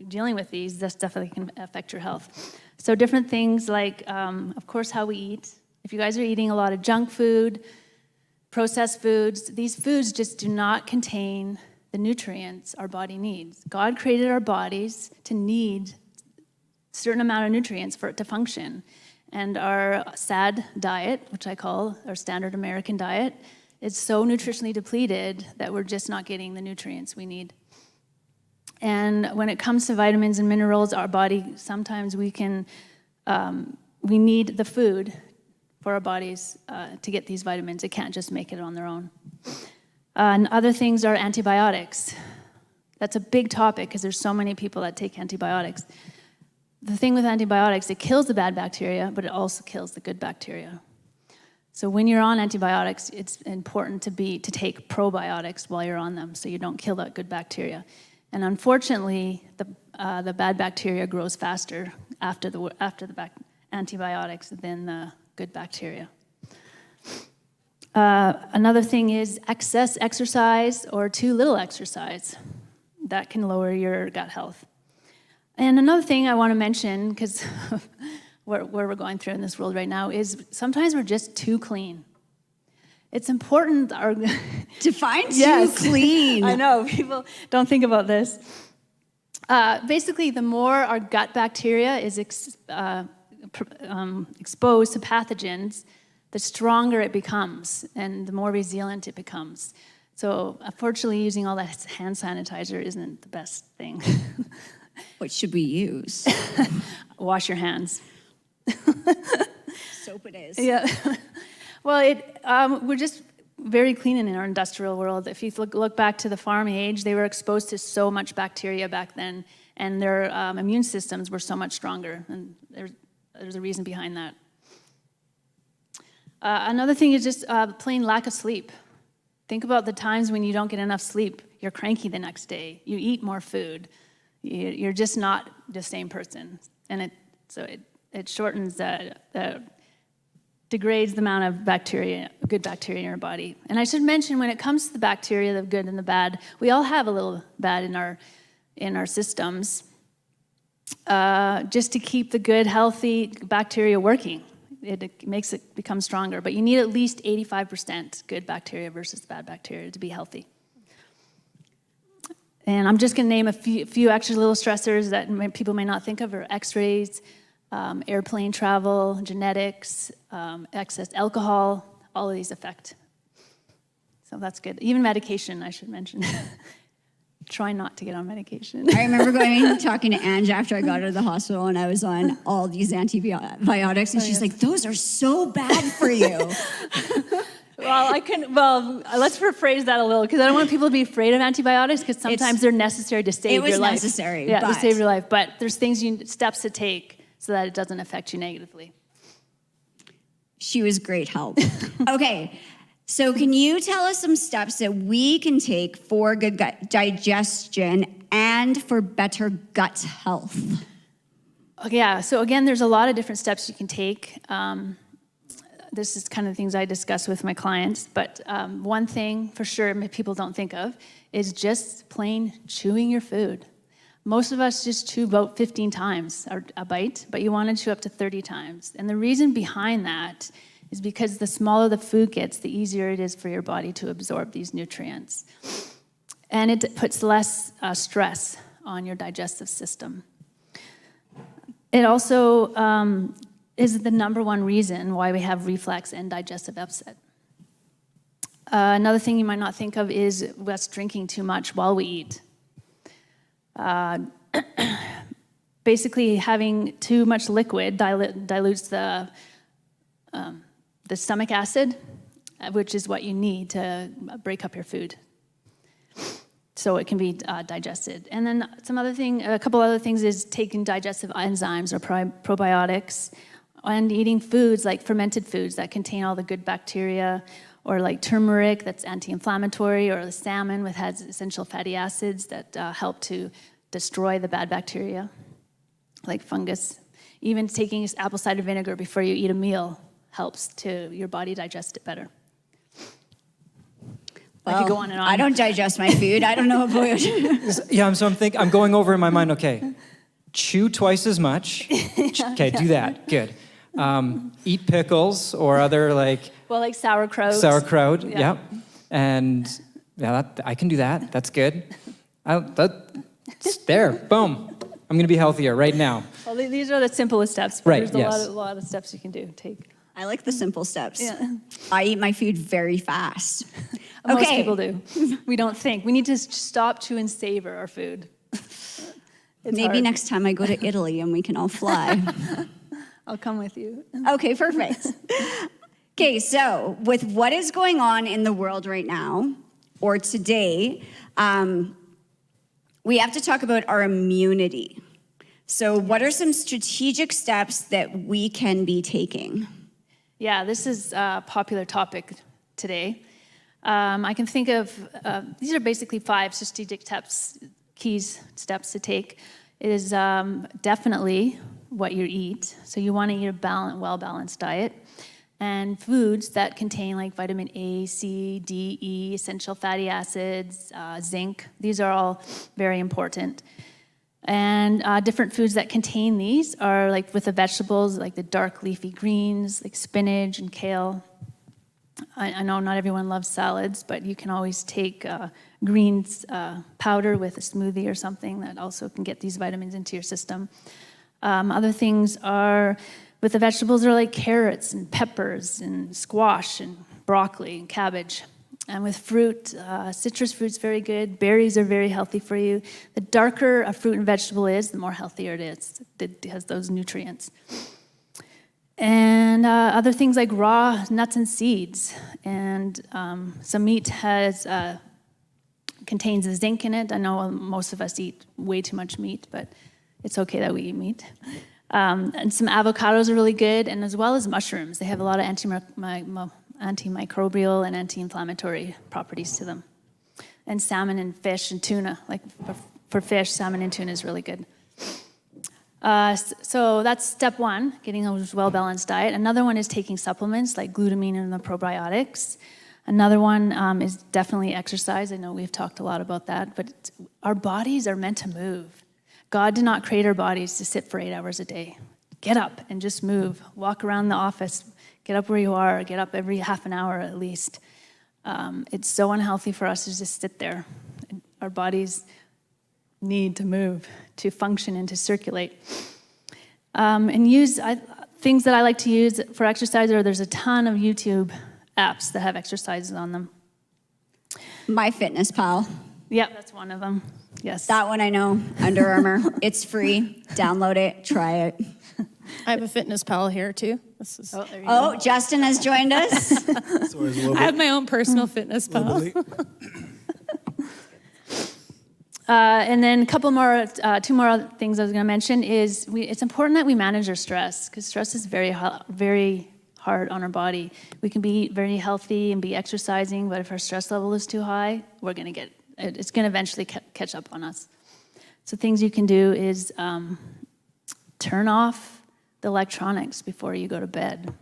dealing with these, this definitely can affect your health. So different things like, of course, how we eat. If you guys are eating a lot of junk food, processed foods, these foods just do not contain the nutrients our body needs. God created our bodies to need certain amount of nutrients for it to function. And our SAD diet, which I call our standard American diet, is so nutritionally depleted that we're just not getting the nutrients we need. And when it comes to vitamins and minerals, our body, sometimes we need the food for our bodies to get these vitamins. It can't just make it on their own. And other things are antibiotics. That's a big topic because there's so many people that take antibiotics. The thing with antibiotics, it kills the bad bacteria, but it also kills the good bacteria. So when you're on antibiotics, it's important to take probiotics while you're on them so you don't kill that good bacteria. And unfortunately, the bad bacteria grows faster after the antibiotics than the good bacteria. Another thing is excess exercise or too little exercise. That can lower your gut health. And another thing I want to mention, because where we're going through in this world right now, is sometimes we're just too clean. It's important Define Yes. too clean. I know, people don't think about this. Basically, the more our gut bacteria is exposed to pathogens, the stronger it becomes and the more resilient it becomes. So unfortunately, using all that hand sanitizer isn't the best thing. What should we use? Wash your hands. Soap it is. Yeah. Well, we're just very clean in our industrial world. If you look back to the farm age, they were exposed to so much bacteria back then, and their immune systems were so much stronger. And there's a reason behind that. Another thing is just plain lack of sleep. Think about the times when you don't get enough sleep. You're cranky the next day. You eat more food. You're just not the same person. And it shortens degrades the amount of good bacteria in your body. And I should mention, when it comes to the bacteria, the good and the bad, we all have a little bad in our systems, just to keep the good, healthy bacteria working. It makes it become stronger. But you need at least 85% good bacteria versus bad bacteria to be healthy. And I'm just going to name a few extra little stressors that people may not think of, are x-rays, airplane travel, genetics, excess alcohol. All of these affect. So that's good. Even medication, I should mention. Try not to get on medication. I remember talking to Ange after I got out of the hospital, and I was on all these antibiotics, and she's like, "Those are so bad for you." Let's rephrase that a little, because I don't want people to be afraid of antibiotics, because sometimes they're necessary to save your life. It was necessary. Yeah, to save your life. But there's steps to take so that it doesn't affect you negatively. She was great help. Okay, so can you tell us some steps that we can take for good gut digestion and for better gut health? Okay, yeah, so again, there's a lot of different steps you can take. This is kind of things I discuss with my clients, but one thing for sure people don't think of is just plain chewing your food. Most of us just chew about 15 times a bite, but you want to chew up to 30 times. And the reason behind that is because the smaller the food gets, the easier it is for your body to absorb these nutrients. And it puts less stress on your digestive system. It also is the number one reason why we have reflux and digestive upset. Another thing you might not think of is us drinking too much while we eat. Basically, having too much liquid dilutes the stomach acid, which is what you need to break up your food, so it can be digested. And then a couple other things is taking digestive enzymes or probiotics, and eating foods like fermented foods that contain all the good bacteria, or like turmeric that's anti-inflammatory, or the salmon which has essential fatty acids that help to destroy the bad bacteria, like fungus. Even taking apple cider vinegar before you eat a meal helps to your body digest it better. Well, I could go on and on. I don't digest my food. I don't know about Yeah, I'm going over in my mind, okay, chew twice as much. Okay, do that, good. Eat pickles or other like sauerkraut. Sauerkraut, yeah. And yeah, I can do that. That's good. That's there, boom. I'm going to be healthier right now. Well, these are the simplest steps, but Right, there's a yes. lot of steps you can take. I like the simple steps. Yeah. I eat my food very fast. Most people do. We don't think. We need to stop, chew, and savor our food. It's Maybe hard. next time I go to Italy and we can all fly. I'll come with you. Okay, perfect. Okay, so with what is going on in the world right now, or today, we have to talk about our immunity. So what are some strategic steps that we can be taking? Yeah, this is a popular topic today. I can think of, these are basically 5 strategic steps to take. It is definitely what you eat. So you want to eat a well-balanced diet. And foods that contain like vitamin A, C, D, E, essential fatty acids, zinc. These are all very important. And different foods that contain these are like with the vegetables, like the dark leafy greens, like spinach and kale. I know not everyone loves salads, but you can always take greens powder with a smoothie or something that also can get these vitamins into your system. Other things are, with the vegetables, are like carrots and peppers and squash and broccoli and cabbage. And with fruit, citrus fruit's very good. Berries are very healthy for you. The darker a fruit and vegetable is, the more healthier it is. It has those nutrients. And other things like raw nuts and seeds. And some meat contains a zinc in it. I know most of us eat way too much meat, but it's okay that we eat meat. And some avocados are really good, and as well as mushrooms. They have a lot of antimicrobial and anti-inflammatory properties to them. And salmon and fish and tuna. Like for fish, salmon and tuna is really good. So that's step 1, getting a well-balanced diet. Another one is taking supplements like glutamine and the probiotics. Another one is definitely exercise. I know we've talked a lot about that, but our bodies are meant to move. God did not create our bodies to sit for 8 hours a day. Get up and just move. Walk around the office. Get up where you are. Get up every half an hour at least. It's so unhealthy for us to just sit there. Our bodies need to move, to function and to circulate. And use things that I like to use for exercise, or there's a ton of YouTube apps that have exercises on them. MyFitnessPal. Yep, that's one of them. Yes. That one I know. Under Armour. It's free. Download it. Try it. I have a fitness pal here too. There you go. Justin has joined us. I have my own personal fitness pal. And then two more things I was going to mention is it's important that we manage our stress, because stress is very hard on our body. We can be very healthy and be exercising, but if our stress level is too high, it's going to eventually catch up on us. So things you can do is turn off the electronics before you go to bed.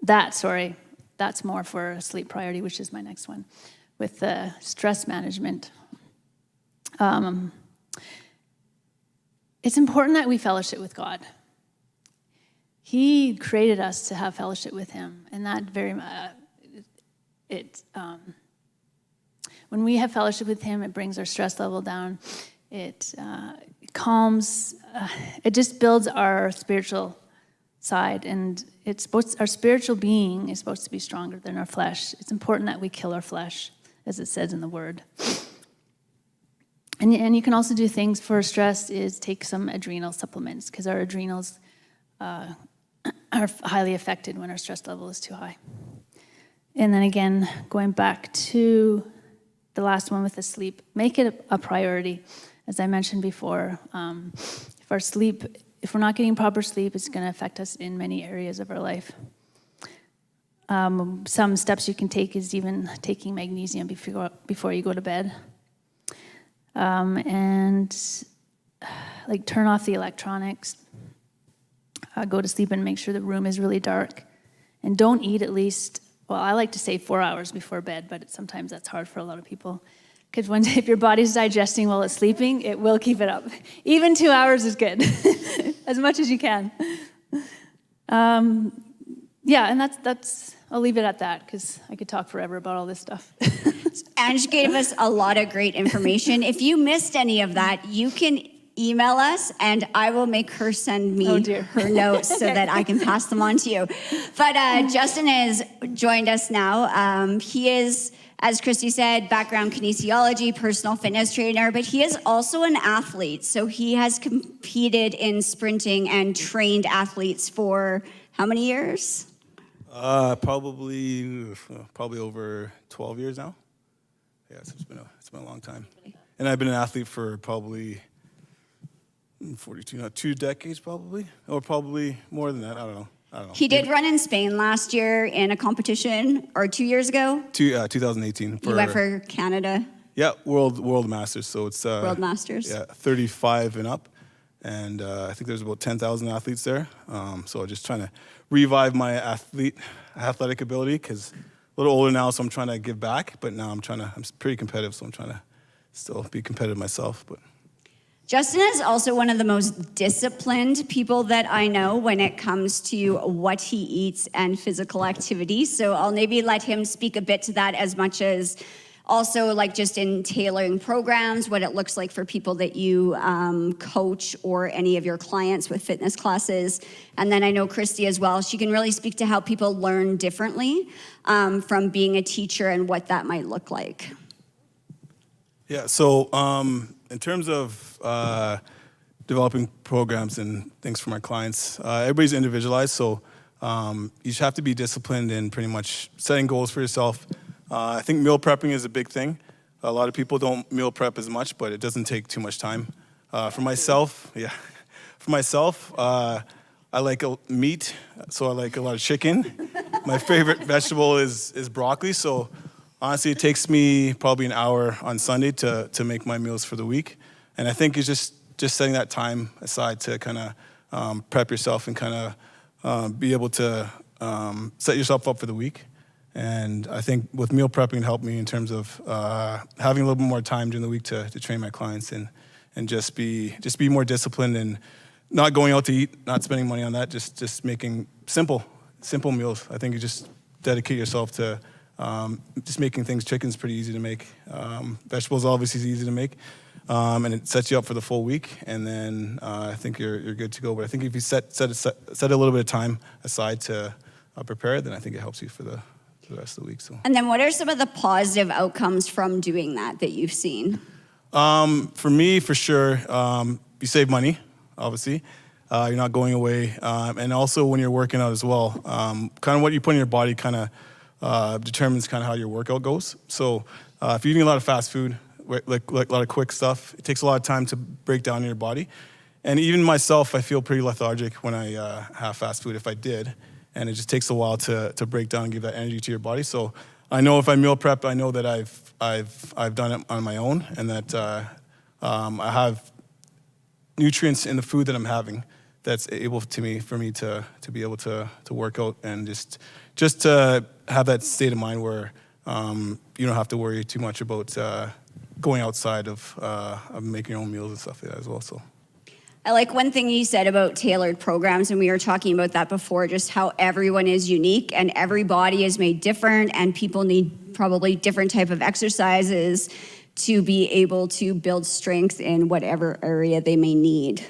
That's more for a sleep priority, which is my next one, with the stress management. It's important that we fellowship with God. He created us to have fellowship with Him, and that when we have fellowship with Him, it brings our stress level down. It calms. It just builds our spiritual side, and our spiritual being is supposed to be stronger than our flesh. It's important that we kill our flesh, as it says in the Word. And you can also do things for stress is take some adrenal supplements, because our adrenals are highly affected when our stress level is too high. And then again, going back to the last one with the sleep, make it a priority. As I mentioned before, if we're not getting proper sleep, it's going to affect us in many areas of our life. Some steps you can take is even taking magnesium before you go to bed. And like turn off the electronics. Go to sleep and make sure the room is really dark. And don't eat at least, I like to say 4 hours before bed, but sometimes that's hard for a lot of people. Because if your body's digesting while it's sleeping, it will keep it up. Even 2 hours is good, as much as you can. And that's. I'll leave it at that, because I could talk forever about all this stuff. Ange gave us a lot of great information. If you missed any of that, you can email us and I will make her send me her notes so that I can pass them on to you. But Justin has joined us now. He is, as Christy said, background kinesiology, personal fitness trainer, but he is also an athlete. So he has competed in sprinting and trained athletes for how many years? Probably over 12 years now. Yeah, so it's been a long time. And I've been an athlete for probably 42, not 2 decades probably, or probably more than that. I don't know. He did run in Spain last year in a competition, or 2 years ago. 2018. You went for Canada. Yeah, World Masters. So it's World Masters. Yeah, 35 and up, and I think there's about 10,000 athletes there. So just trying to revive my athletic ability because a little older now, so I'm trying to give back. But now I'm pretty competitive, so I'm trying to still be competitive myself. But Justin is also one of the most disciplined people that I know when it comes to what he eats and physical activity. So I'll maybe let him speak a bit to that, as much as also like just in tailoring programs, what it looks like for people that you coach or any of your clients with fitness classes. And then I know Christy as well. She can really speak to how people learn differently from being a teacher and what that might look like. Yeah, so in terms of developing programs and things for my clients, everybody's individualized, so you just have to be disciplined in pretty much setting goals for yourself. I think meal prepping is a big thing. A lot of people don't meal prep as much, but it doesn't take too much time. For myself, I like meat, so I like a lot of chicken. My favorite vegetable is broccoli, so honestly, it takes me probably an hour on Sunday to make my meals for the week. And I think it's just setting that time aside to kind of prep yourself and kind of be able to set yourself up for the week. And I think with meal prepping, it helped me in terms of having a little bit more time during the week to train my clients and just be more disciplined and not going out to eat, not spending money on that, just making simple meals. I think you just dedicate yourself to just making things. Chicken's pretty easy to make. Vegetables obviously is easy to make. And it sets you up for the full week, and then I think you're good to go. But I think if you set a little bit of time aside to prepare, then I think it helps you for the rest of the week. So. And then what are some of the positive outcomes from doing that you've seen? For me, for sure, you save money, obviously. You're not going away. And also when you're working out as well, kind of what you put in your body kind of determines kind of how your workout goes. So if you're eating a lot of fast food, like a lot of quick stuff, it takes a lot of time to break down in your body. And even myself, I feel pretty lethargic when I have fast food, if I did. And it just takes a while to break down and give that energy to your body. So I know if I meal prep, I know that I've done it on my own, and that I have nutrients in the food that I'm having that's able for me to be able to work out and just to have that state of mind where you don't have to worry too much about going outside of making your own meals and stuff like that as well. So. I like one thing you said about tailored programs, and we were talking about that before, just how everyone is unique and every body is made different, and people need probably different type of exercises to be able to build strength in whatever area they may need.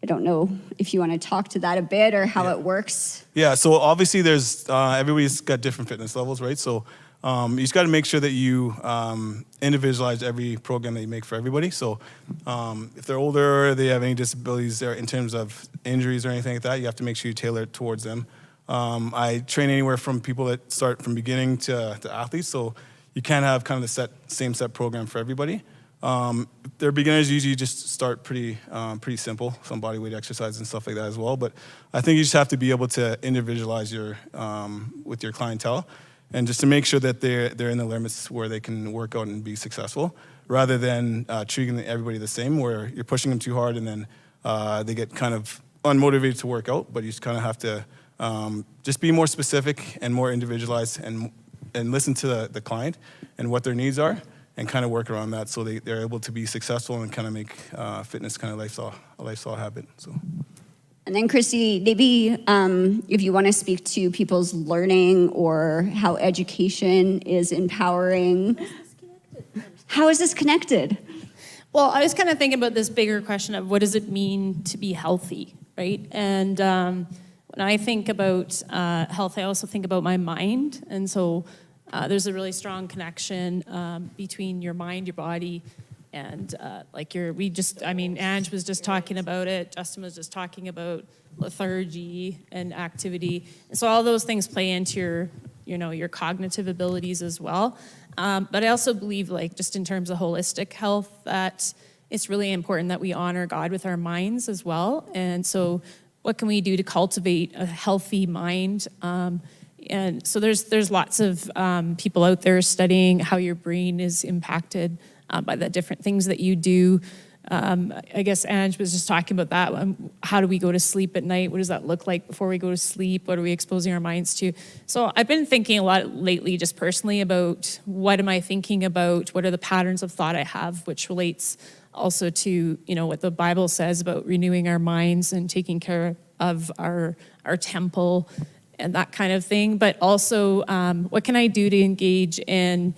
I don't know if you want to talk to that a bit or how it works. Yeah, so obviously there's, everybody's got different fitness levels, right? So you just got to make sure that you individualize every program that you make for everybody. So if they're older, they have any disabilities there in terms of injuries or anything like that, you have to make sure you tailor it towards them. I train anywhere from people that start from beginning to athletes, so you can't have kind of the same set program for everybody. They're beginners, usually just start pretty simple, some body weight exercise and stuff like that as well. But I think you just have to be able to individualize with your clientele, and just to make sure that they're in the limits where they can work out and be successful, rather than treating everybody the same, where you're pushing them too hard and then they get kind of unmotivated to work out. But you just kind of have to just be more specific and more individualized, and listen to the client and what their needs are, and kind of work around that so they're able to be successful and kind of make fitness kind of a lifestyle habit. So. And then Christy, maybe if you want to speak to people's learning or how education is empowering How is this connected? Well, I was kind of thinking about this bigger question of what does it mean to be healthy, right? And when I think about health, I also think about my mind. And so there's a really strong connection between your mind, your body, and Ange was just talking about it. Justin was just talking about lethargy and activity. And so all those things play into your cognitive abilities as well. But I also believe, like, just in terms of holistic health, that it's really important that we honor God with our minds as well. And so what can we do to cultivate a healthy mind? And so there's lots of people out there studying how your brain is impacted by the different things that you do. I guess Ange was just talking about that. How do we go to sleep at night? What does that look like before we go to sleep? What are we exposing our minds to? So I've been thinking a lot lately, just personally, about what am I thinking about? What are the patterns of thought I have, which relates also to, what the Bible says about renewing our minds and taking care of our temple and that kind of thing. But also, what can I do to engage in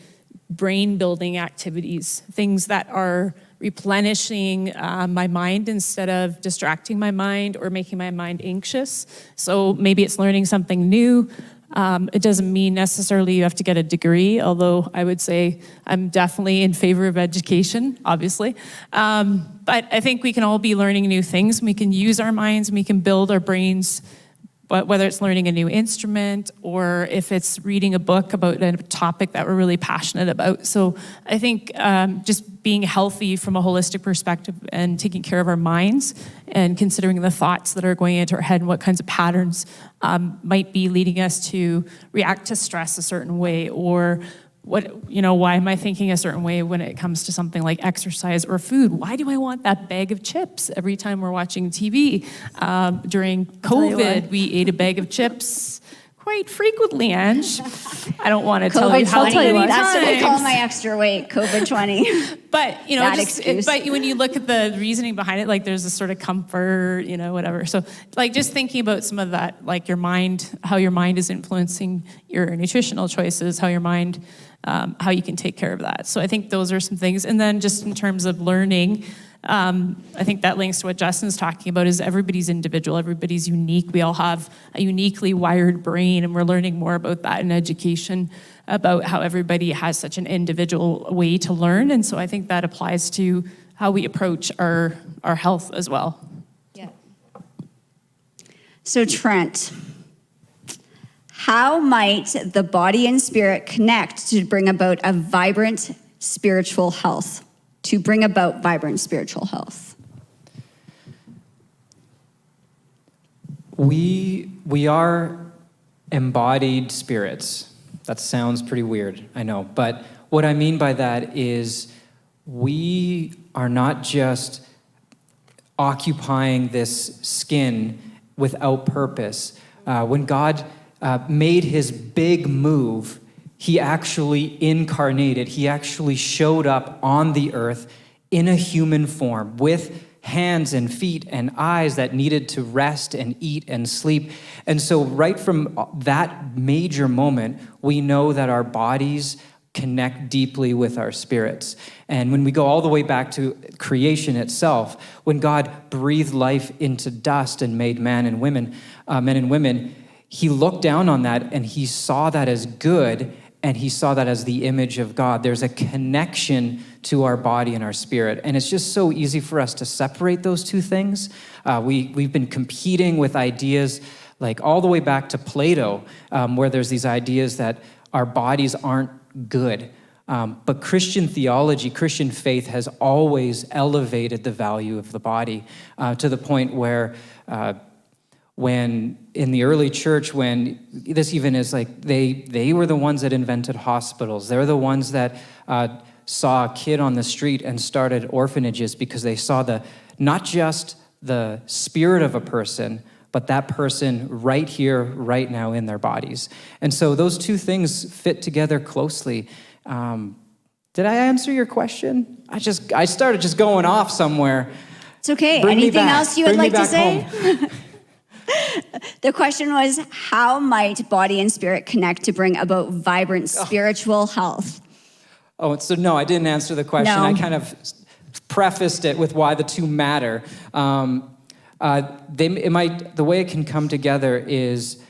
brain building activities, things that are replenishing my mind instead of distracting my mind or making my mind anxious. So maybe it's learning something new. It doesn't mean necessarily you have to get a degree, although I would say I'm definitely in favor of education, obviously. But I think we can all be learning new things. We can use our minds, and we can build our brains, but whether it's learning a new instrument or if it's reading a book about a topic that we're really passionate about. So I think just being healthy from a holistic perspective and taking care of our minds and considering the thoughts that are going into our head and what kinds of patterns might be leading us to react to stress a certain way, or why am I thinking a certain way when it comes to something like exercise or food? Why do I want that bag of chips every time we're watching TV? During COVID, we ate a bag of chips quite frequently, Ange. I don't want to tell you how many That's what we call times. my extra weight, COVID-20. But That when you look at the reasoning behind it, like there's a sort of comfort, whatever. So like just thinking about some of that, like your mind, how your mind is influencing your nutritional choices, how your mind, how you can take care of that. So I think those are some things. And then just in terms of learning, I think that links to what Justin's talking about, is everybody's individual, everybody's unique. We all have a uniquely wired brain, and we're learning more about that in education, about how everybody has such an individual way to learn. And so I think that applies to how we approach our health as well. Yeah. So Trent, how might the body and spirit connect to bring about a vibrant spiritual health? To bring about vibrant spiritual health? We are embodied spirits. That sounds pretty weird, I know. But what I mean by that is we are not just occupying this skin without purpose. When God made his big move, he actually incarnated. He actually showed up on the earth in a human form with hands and feet and eyes that needed to rest and eat and sleep. And so right from that major moment, we know that our bodies connect deeply with our spirits. And when we go all the way back to creation itself, when God breathed life into dust and made men and women, he looked down on that and he saw that as good, and he saw that as the image of God. There's a connection to our body and our spirit. And it's just so easy for us to separate those two things. We've been competing with ideas like all the way back to Plato, where there's these ideas that our bodies aren't good. But Christian theology, Christian faith has always elevated the value of the body to the point where when in the early church, when this even is like, they were the ones that invented hospitals. They're the ones that saw a kid on the street and started orphanages because they saw not just the spirit of a person, but that person right here, right now in their bodies. And so those two things fit together closely. Did I answer your question? I started just going off somewhere. It's okay. Anything else you would like to say? The question was, how might body and spirit connect to bring about vibrant spiritual health? Oh, so no, I didn't answer the question. No. I kind of prefaced it with why the two matter. The way it can come together is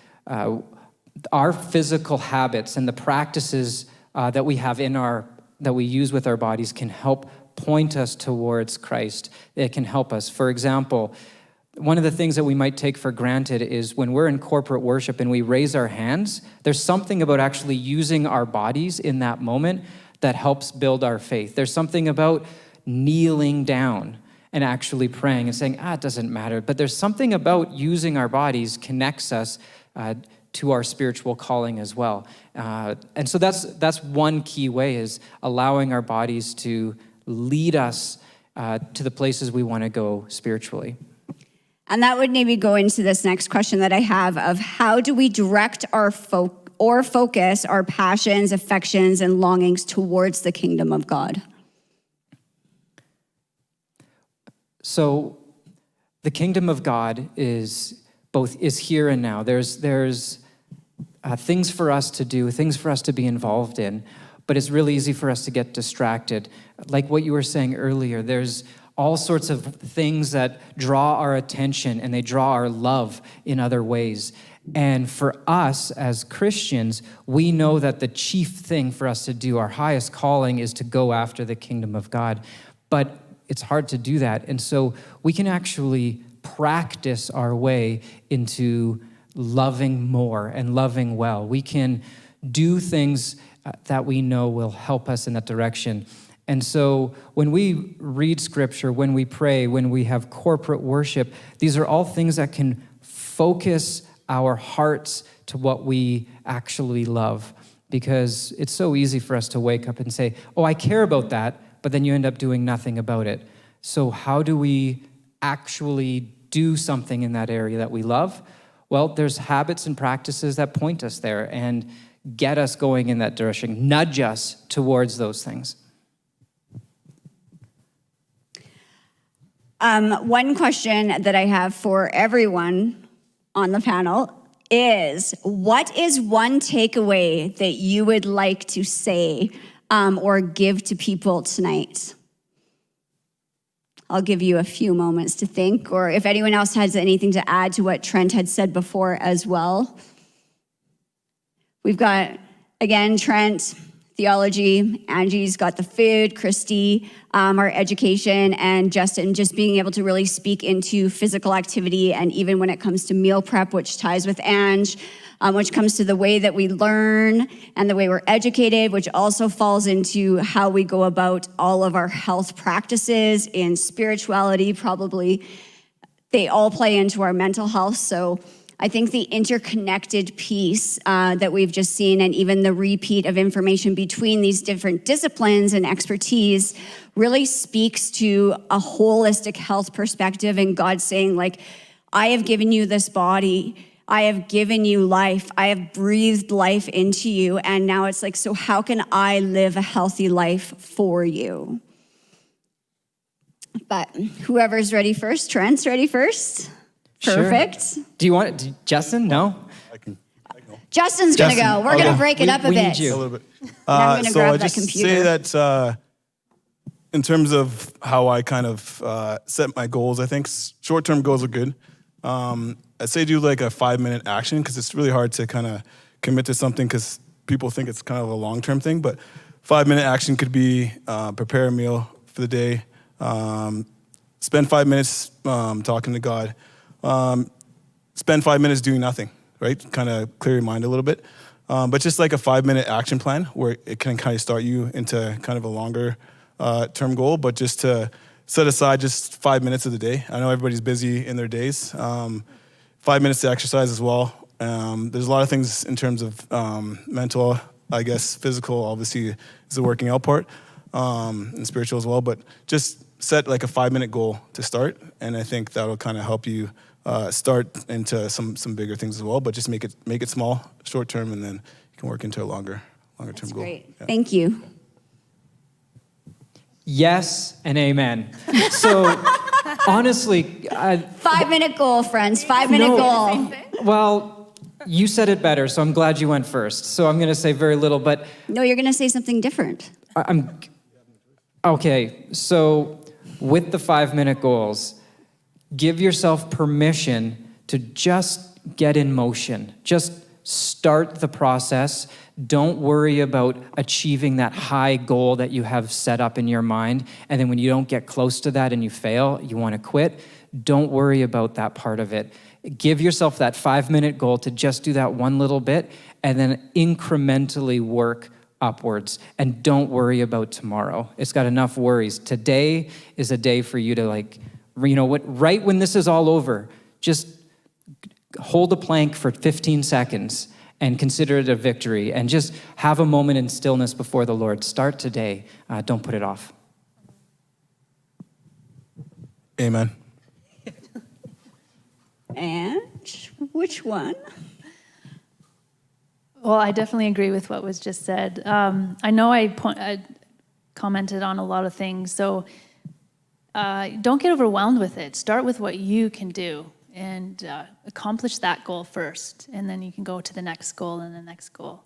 our physical habits and the practices that we have that we use with our bodies can help point us towards Christ. It can help us. For example, one of the things that we might take for granted is when we're in corporate worship and we raise our hands, there's something about actually using our bodies in that moment that helps build our faith. There's something about kneeling down and actually praying and saying, it doesn't matter. But there's something about using our bodies connects us to our spiritual calling as well. And so that's one key way, is allowing our bodies to lead us to the places we want to go spiritually. And that would maybe go into this next question that I have of how do we direct our focus, our passions, affections, and longings towards the kingdom of God? So the kingdom of God is here and now. There's things for us to do, things for us to be involved in, but it's really easy for us to get distracted. Like what you were saying earlier, there's all sorts of things that draw our attention and they draw our love in other ways. And for us as Christians, we know that the chief thing for us to do, our highest calling, is to go after the kingdom of God. But it's hard to do that. And so we can actually practice our way into loving more and loving well. We can do things that we know will help us in that direction. And so when we read scripture, when we pray, when we have corporate worship, these are all things that can focus our hearts to what we actually love. Because it's so easy for us to wake up and say, I care about that, but then you end up doing nothing about it. So how do we actually do something in that area that we love? Well, there's habits and practices that point us there and get us going in that direction, nudge us towards those things. One question that I have for everyone on the panel is, what is one takeaway that you would like to say or give to people tonight? I'll give you a few moments to think, or if anyone else has anything to add to what Trent had said before as well. We've got, again, Trent, theology, Angie's got the food, Christy, our education, and Justin just being able to really speak into physical activity, and even when it comes to meal prep, which ties with Ange, which comes to the way that we learn and the way we're educated, which also falls into how we go about all of our health practices in spirituality, probably. They all play into our mental health. So I think the interconnected piece that we've just seen, and even the repeat of information between these different disciplines and expertise, really speaks to a holistic health perspective, and God saying, like, I have given you this body, I have given you life, I have breathed life into you, and now it's like, so how can I live a healthy life for you? But whoever's ready first, Trent's ready first. Perfect. Sure. Do you want it? Justin? No? I can go. Justin's going to go. We're going to break it up a we bit. need you. A little bit. I'm gonna so grab I that just computer. say that in terms of how I kind of set my goals, I think short-term goals are good. I'd say do like a 5-minute action, because it's really hard to kind of commit to something because people think it's kind of a long-term thing. But 5-minute action could be prepare a meal for the day, spend 5 minutes talking to God, spend 5 minutes doing nothing, right? Kind of clear your mind a little bit. But just like a 5-minute action plan where it can kind of start you into kind of a longer term goal, but just to set aside just 5 minutes of the day. I know everybody's busy in their days. 5 minutes to exercise as well. There's a lot of things in terms of mental, I guess, physical, obviously, is the working out part, and spiritual as well. But just set like a 5-minute goal to start, and I think that'll kind of help you start into some bigger things as well. But just make it small, short term, and then you can work into a longer term That's goal. great. Yeah. Thank you. Yes and amen. So honestly, 5-minute goal, friends. 5-minute goal. well, you said it better, so I'm glad you went first. So I'm going to say very little, but No, you're going to say something different. I'm okay. So with the 5-minute goals, give yourself permission to just get in motion. Just start the process. Don't worry about achieving that high goal that you have set up in your mind. And then when you don't get close to that and you fail, you want to quit. Don't worry about that part of it. Give yourself that 5-minute goal to just do that one little bit and then incrementally work upwards. And don't worry about tomorrow. It's got enough worries. Today is a day for you to right when this is all over, just hold a plank for 15 seconds and consider it a victory, and just have a moment in stillness before the Lord. Start today. Don't put it off. Amen. And which one? Well, I definitely agree with what was just said. I know I commented on a lot of things, so don't get overwhelmed with it. Start with what you can do and accomplish that goal first, and then you can go to the next goal and the next goal.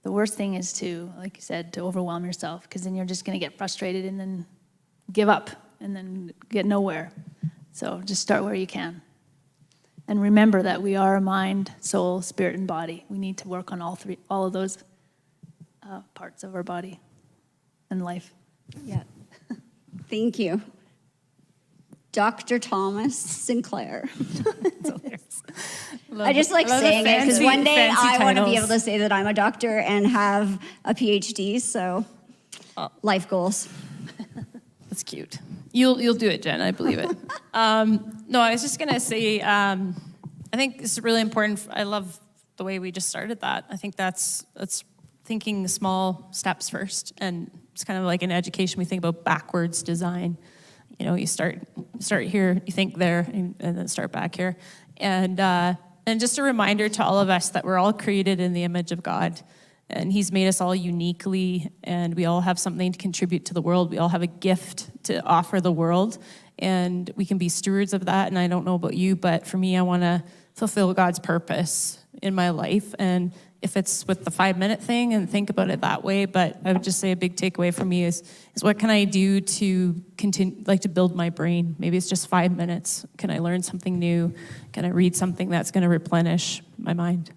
The worst thing is to, like you said, to overwhelm yourself, because then you're just going to get frustrated and then give up and then get nowhere. So just start where you can. And remember that we are a mind, soul, spirit, and body. We need to work on all of those parts of our body and life. Yeah. Thank you. Dr. Thomas Sinclair. I just like saying it because one day I want to be able to say that I'm a doctor and have a PhD, so life goals. That's cute. You'll do it, Jen. I believe it. No, I was just gonna say, I think it's really important. I love the way we just started that. I think that's thinking small steps first, and it's kind of like in education we think about backwards design. You know, you start here, you think there, and then start back here, and just a reminder to all of us that we're all created in the image of God. And he's made us all uniquely, and we all have something to contribute to the world. We all have a gift to offer the world, and we can be stewards of that. And I don't know about you, but for me, I want to fulfill God's purpose in my life. And if it's with the 5-minute thing, and think about it that way. But I would just say a big takeaway for me is what can I do to continue, to build my brain? Maybe it's just 5 minutes. Can I learn something new? Can I read something that's going to replenish my mind?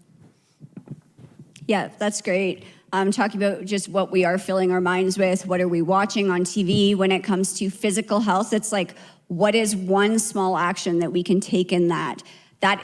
Yeah, that's great. Talking about just what we are filling our minds with, what are we watching on TV? When it comes to physical health, it's like, what is one small action that we can take in that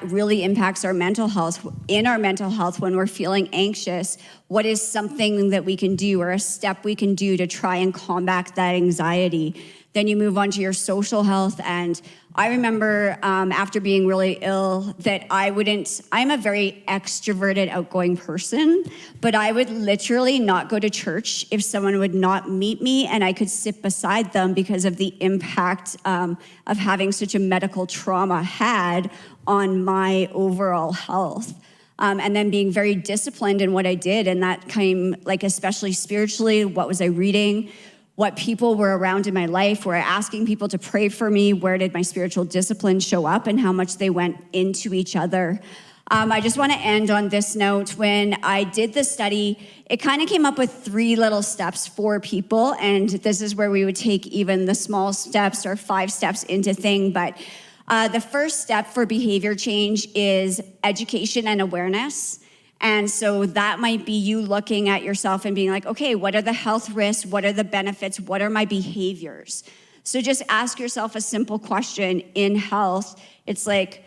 really impacts our mental health? In our mental health, when we're feeling anxious, what is something that we can do or a step we can do to try and combat that anxiety? Then you move on to your social health. And I remember after being really ill that I'm a very extroverted, outgoing person, but I would literally not go to church if someone would not meet me and I could sit beside them because of the impact of having such a medical trauma had on my overall health. And then being very disciplined in what I did. And that came, especially spiritually, what was I reading? What people were around in my life? Were I asking people to pray for me? Where did my spiritual discipline show up and how much they went into each other? I just want to end on this note. When I did the study, it kind of came up with 3 little steps for people. And this is where we would take even the small steps or 5 steps into thing. But the first step for behavior change is education and awareness. And so that might be you looking at yourself and being like, okay, what are the health risks? What are the benefits? What are my behaviors? So just ask yourself a simple question in health. It's like,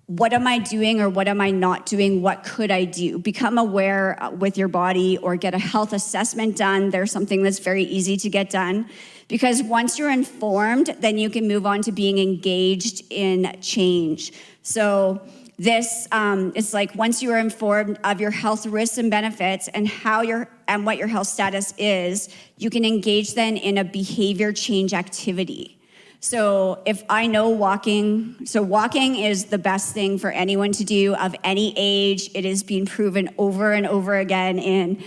what am I doing or what am I not doing? What could I do? Become aware with your body or get a health assessment done. There's something that's very easy to get done. Because once you're informed, then you can move on to being engaged in change. So this is like once you are informed of your health risks and benefits and what your health status is, you can engage then in a behavior change activity. So if I know walking is the best thing for anyone to do of any age. It is being proven over and over again in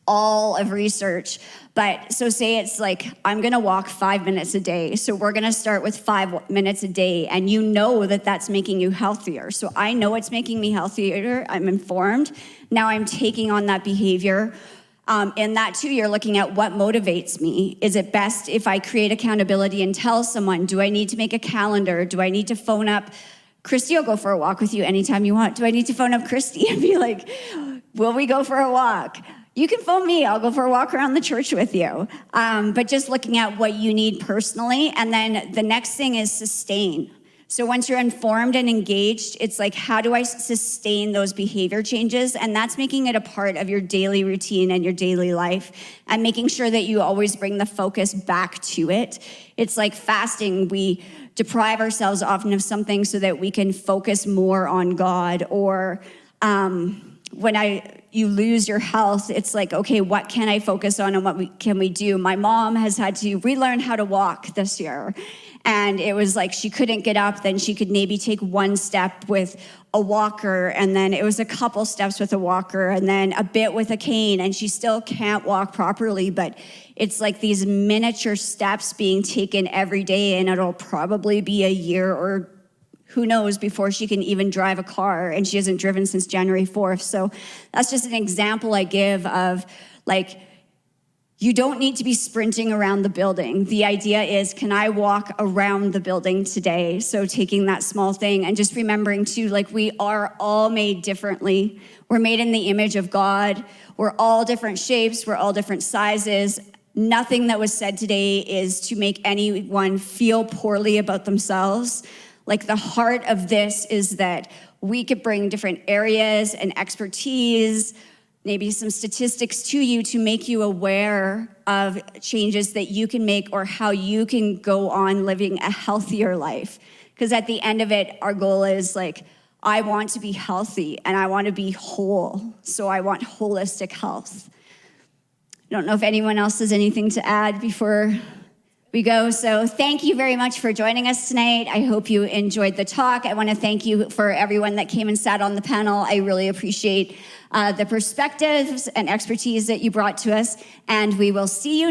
all of research. But so say it's like, I'm gonna walk 5 minutes a day. So we're gonna start with 5 minutes a day. And you know that that's making you healthier. So I know it's making me healthier. I'm informed. Now I'm taking on that behavior. In that too, you're looking at what motivates me. Is it best if I create accountability and tell someone? Do I need to make a calendar? Do I need to phone up Christy? I'll go for a walk with you anytime you want. Do I need to phone up Christy and be like, will we go for a walk? You can phone me. I'll go for a walk around the church with you. But just looking at what you need personally. And then the next thing is sustain. So once you're informed and engaged, it's like, how do I sustain those behavior changes? And that's making it a part of your daily routine and your daily life, and making sure that you always bring the focus back to it. It's like fasting. We deprive ourselves often of something so that we can focus more on God. Or when you lose your health, it's like, okay, what can I focus on and what can we do? My mom has had to relearn how to walk this year. And it was like she couldn't get up, then she could maybe take one step with a walker, and then it was a couple steps with a walker, and then a bit with a cane, and she still can't walk properly, but it's like these miniature steps being taken every day, and it'll probably be a year or who knows before she can even drive a car, and she hasn't driven since January 4th. So that's just an example I give of, like, you don't need to be sprinting around the building. The idea is, can I walk around the building today? So taking that small thing and just remembering too, like, we are all made differently. We're made in the image of God. We're all different shapes. We're all different sizes. Nothing that was said today is to make anyone feel poorly about themselves. Like, the heart of this is that we could bring different areas and expertise, maybe some statistics to you to make you aware of changes that you can make or how you can go on living a healthier life. Because at the end of it, our goal is like, I want to be healthy and I want to be whole. So I want holistic health. I don't know if anyone else has anything to add before we go. So thank you very much for joining us tonight. I hope you enjoyed the talk. I want to thank you for everyone that came and sat on the panel. I really appreciate the perspectives and expertise that you brought to us. And we will see you